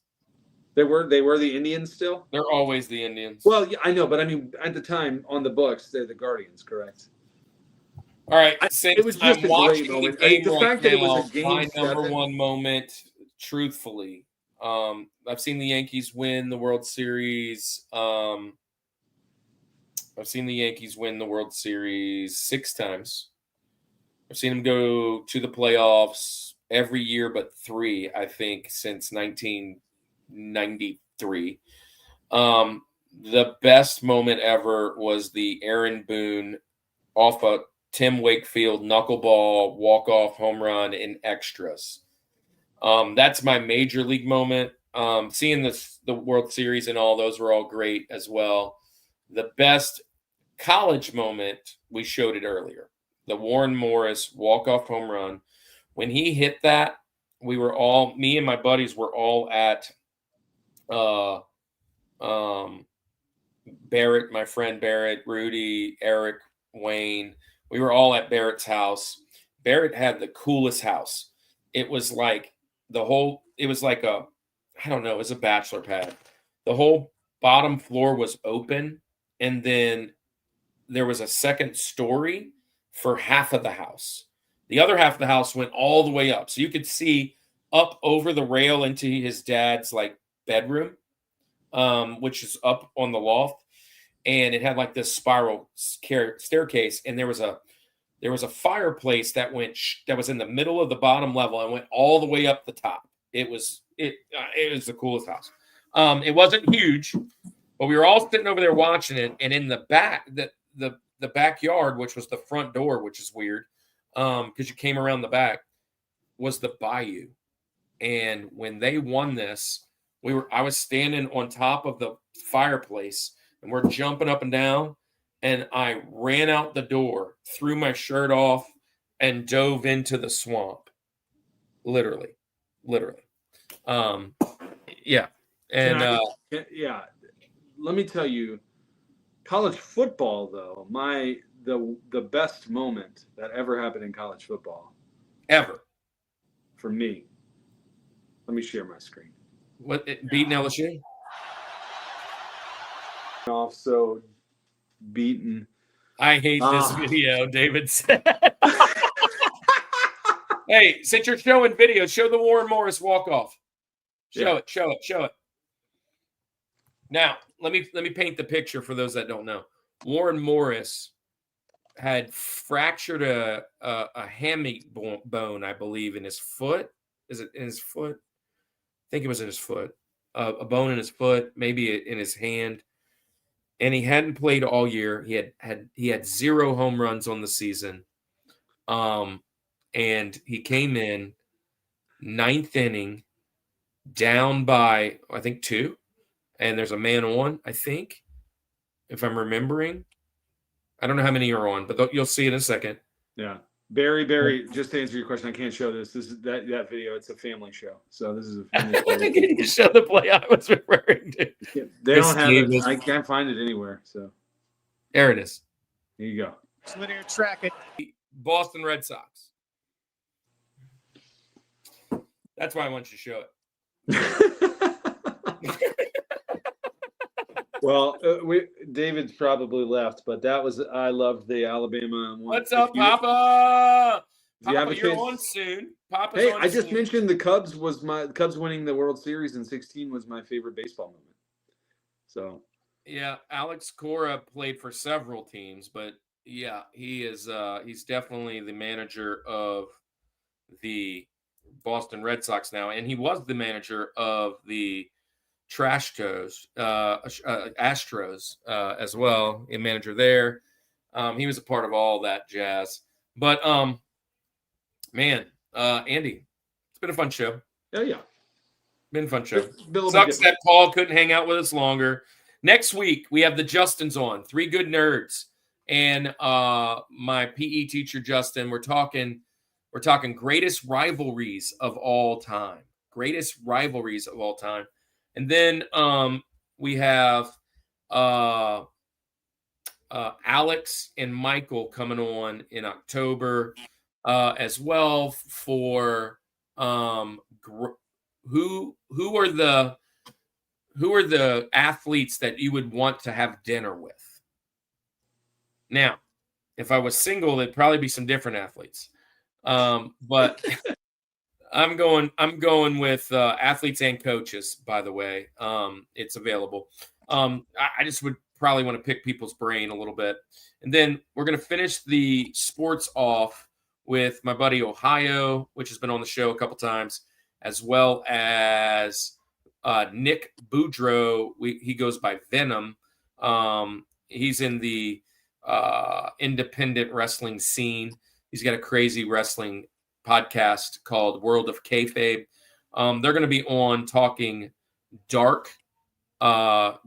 They were the Indians still? They're always the Indians. Well, yeah, I know, but I mean, at the time on the books, they're the Guardians, correct? All right, It was just a great moment. The fact that it was a Game my 7. number one moment, truthfully, I've seen the Yankees win the World Series. I've seen the Yankees win the World Series 6 times. I've seen them go to the playoffs every year but 3, I think, since 1993. The best moment ever was the Aaron Boone off a Tim Wakefield knuckleball walk-off home run in extras. That's my major league moment. Seeing the World Series and all those were all great as well. The best college moment, we showed it earlier. The Warren Morris walk-off home run. When he hit that, me and my buddies were all at Barrett, my friend Barrett, Rudy, Eric, Wayne. We were all at Barrett's house. Barrett had the coolest house. It was like it was like it was a bachelor pad. The whole bottom floor was open, and then there was a second story for half of the house. The other half of the house went all the way up. So you could see up over the rail into his dad's bedroom, which is up on the loft. And it had this spiral staircase. And there was a fireplace that was in the middle of the bottom level and went all the way up the top. It was the coolest house. It wasn't huge, but we were all sitting over there watching it. And in the back, the backyard, which was the front door, which is weird, because you came around the back, was the bayou. And when they won this, I was standing on top of the fireplace, and we're jumping up and down, and I ran out the door, threw my shirt off, and dove into the swamp. Literally. Yeah. And yeah. Let me tell you, college football, though, the best moment that ever happened in college football. Ever. For me. Let me share my screen. What, beating LSU? So beaten. I hate this video, David said. Hey, since you're showing video, show the Warren Morris walk-off. Show it. Now, let me paint the picture for those that don't know. Warren Morris had fractured a hammy bone, I believe, in his foot. Is it in his foot? I think it was in his foot. A bone in his foot, maybe in his hand. And he hadn't played all year. He had 0 home runs on the season. And he came in 9th inning, down by, I think, 2. And there's a man on, I think, if I'm remembering. I don't know how many are on, but you'll see in a second. Yeah. Barry, just to answer your question, I can't show this. This is that video. It's a family show. So this is a family show. Can you show the play I was referring to? They don't have it. I can't find it anywhere. So there it is. Here you go. Linear track it. Boston Red Sox. That's why I want you to show it. Well, David's probably left, but I loved the Alabama one. What's up, Poppa? Poppa, you're chance? on soon. Poppa's Hey, on I just soon. mentioned the Cubs winning the World Series in 2016 was my favorite baseball moment. So Yeah, Alex Cora played for several teams, but yeah, he is he's definitely the manager of the Boston Red Sox now, and he was the manager of the Astros as well, a manager there. He was a part of all that jazz. But man, Andy, it's been a fun show. Oh yeah, Been a fun show. Been a little bit Sucks different. that Paul couldn't hang out with us longer. Next week we have the Justins on, 3 good nerds, and my PE teacher Justin. We're talking greatest rivalries of all time. Greatest rivalries of all time. And then we have Alex and Michael coming on in October as well for who are the athletes that you would want to have dinner with. Now, if I was single, it'd probably be some different athletes. But I'm going with athletes and coaches, by the way. It's available. I just would probably want to pick people's brain a little bit. And then we're going to finish the sports off with my buddy Ohio, which has been on the show a couple times, as well as Nick Boudreau. He goes by Venom. He's in the independent wrestling scene. He's got a crazy wrestling podcast called World of Kayfabe. They're going to be on talking dark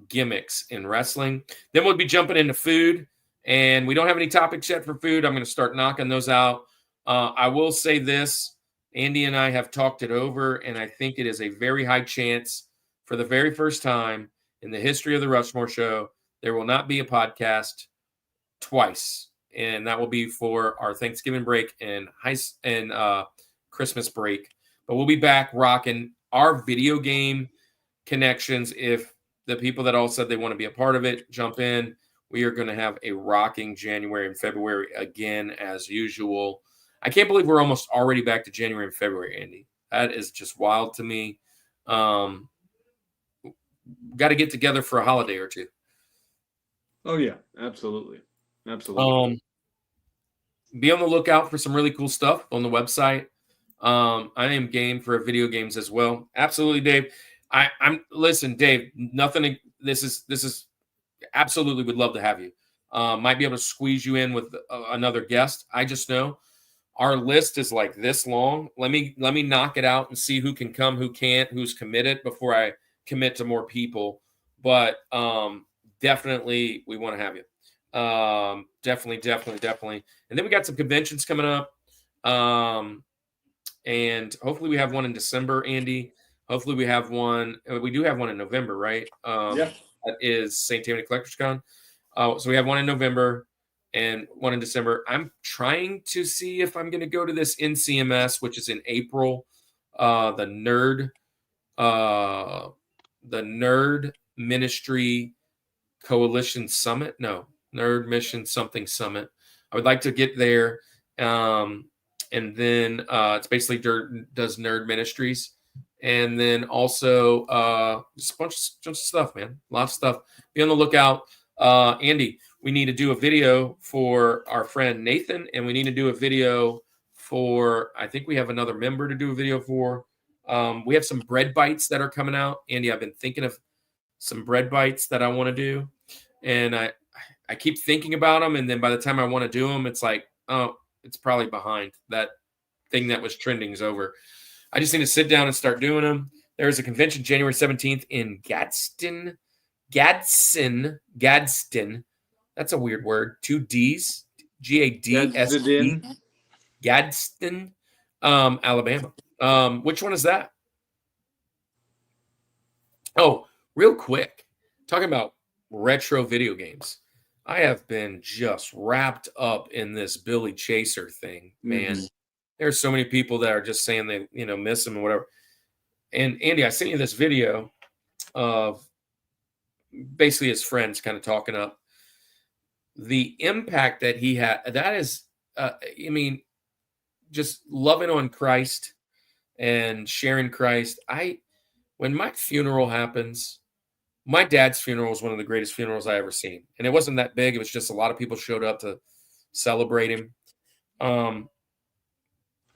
gimmicks in wrestling. Then we'll be jumping into food, and we don't have any topics yet for food. I'm going to start knocking those out. I will say this. Andy and I have talked it over, and I think it is a very high chance for the very first time in the history of the Rushmore Show, there will not be a podcast twice. And that will be for our Thanksgiving break and Christmas break. But we'll be back rocking our video game connections. If the people that all said they want to be a part of it jump in, we are going to have a rocking January and February again as usual. I can't believe we're almost already back to January and February, Andy. That is just wild to me. Got to get together for a holiday or two. Oh yeah, absolutely. Absolutely. Be on the lookout for some really cool stuff on the website. I am game for video games as well. Absolutely, Dave. Listen, Dave. Nothing. This is absolutely would love to have you. Might be able to squeeze you in with another guest. I just know our list is like this long. Let me knock it out and see who can come, who can't, who's committed before I commit to more people. But definitely, we want to have you. Definitely. And then we got some conventions coming up. And hopefully we have one in December, Andy. Hopefully we have one. We do have one in November, right? Yeah. That is St. Tammany Collectors Con. So we have one in November and one in December. I'm trying to see if I'm going to go to this NCMS, which is in April. The Nerd Ministry Coalition Summit. No, Nerd Mission something Summit. I would like to get there. And then it's basically does Nerd Ministries. And then also just a bunch of stuff, man. A lot of stuff. Be on the lookout. Andy, we need to do a video for our friend Nathan, and we need to do a video for, I think we have another member to do a video for. We have some bread bites that are coming out. Andy, I've been thinking of some bread bites that I want to do. And I keep thinking about them, and then by the time I want to do them, it's like, oh, it's probably behind. That thing that was trending is over. I just need to sit down and start doing them. There's a convention January 17th in Gadsden. That's a weird word. 2 D's. Gadsden. Gadsden, Alabama. Which one is that? Oh, real quick. Talking about retro video games. I have been just wrapped up in this Billy Chaser thing, man. Mm-hmm. There's so many people that are just saying they, miss him or whatever. And Andy, I sent you this video of basically his friends kind of talking up the impact that he had. That is, just loving on Christ and sharing Christ. When my funeral happens, My dad's funeral was one of the greatest funerals I ever seen. And it wasn't that big. It was just a lot of people showed up to celebrate him.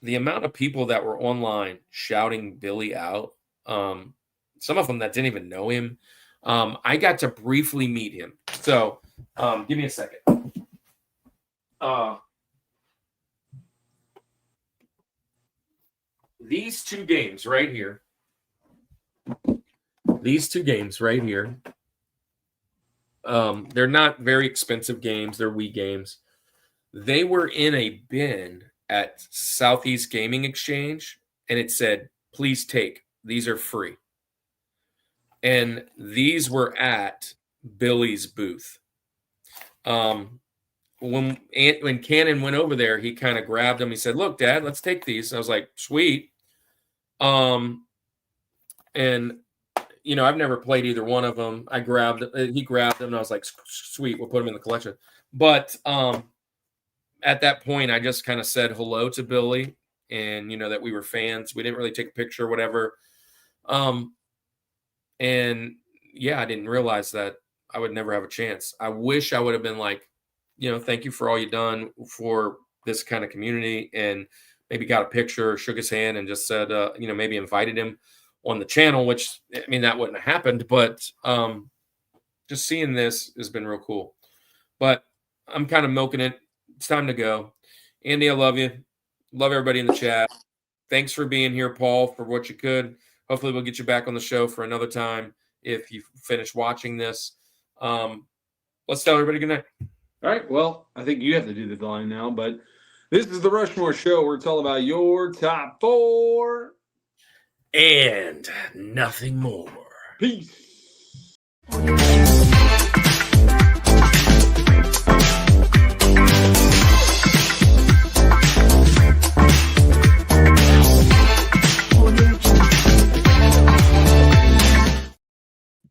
The amount of people that were online shouting Billy out, some of them that didn't even know him. I got to briefly meet him. So give me a second. These two games right here. They're not very expensive games. They're Wii games. They were in a bin at Southeast Gaming Exchange, and it said, "Please take. These are free." And these were at Billy's booth. When Cannon went over there, he kind of grabbed them. He said, "Look, Dad, let's take these." I was like, "Sweet." And I've never played either one of them. He grabbed them, and I was like, "Sweet, we'll put them in the collection." But at that point, I just kind of said hello to Billy, and that we were fans. We didn't really take a picture or whatever. And yeah, I didn't realize that I would never have a chance. I wish I would have been like, thank you for all you've done for this kind of community, and maybe got a picture, shook his hand, and just said, maybe invited him on the channel, which, that wouldn't have happened. But just seeing this has been real cool. But I'm kind of milking it. It's time to go. Andy, I love you. Love everybody in the chat. Thanks for being here, Paul, for what you could. Hopefully we'll get you back on the show for another time if you finish watching this. Let's tell everybody good night. All right. Well, I think you have to do the line now, but this is the Rushmore Show where it's all about your top 4. And nothing more. Peace.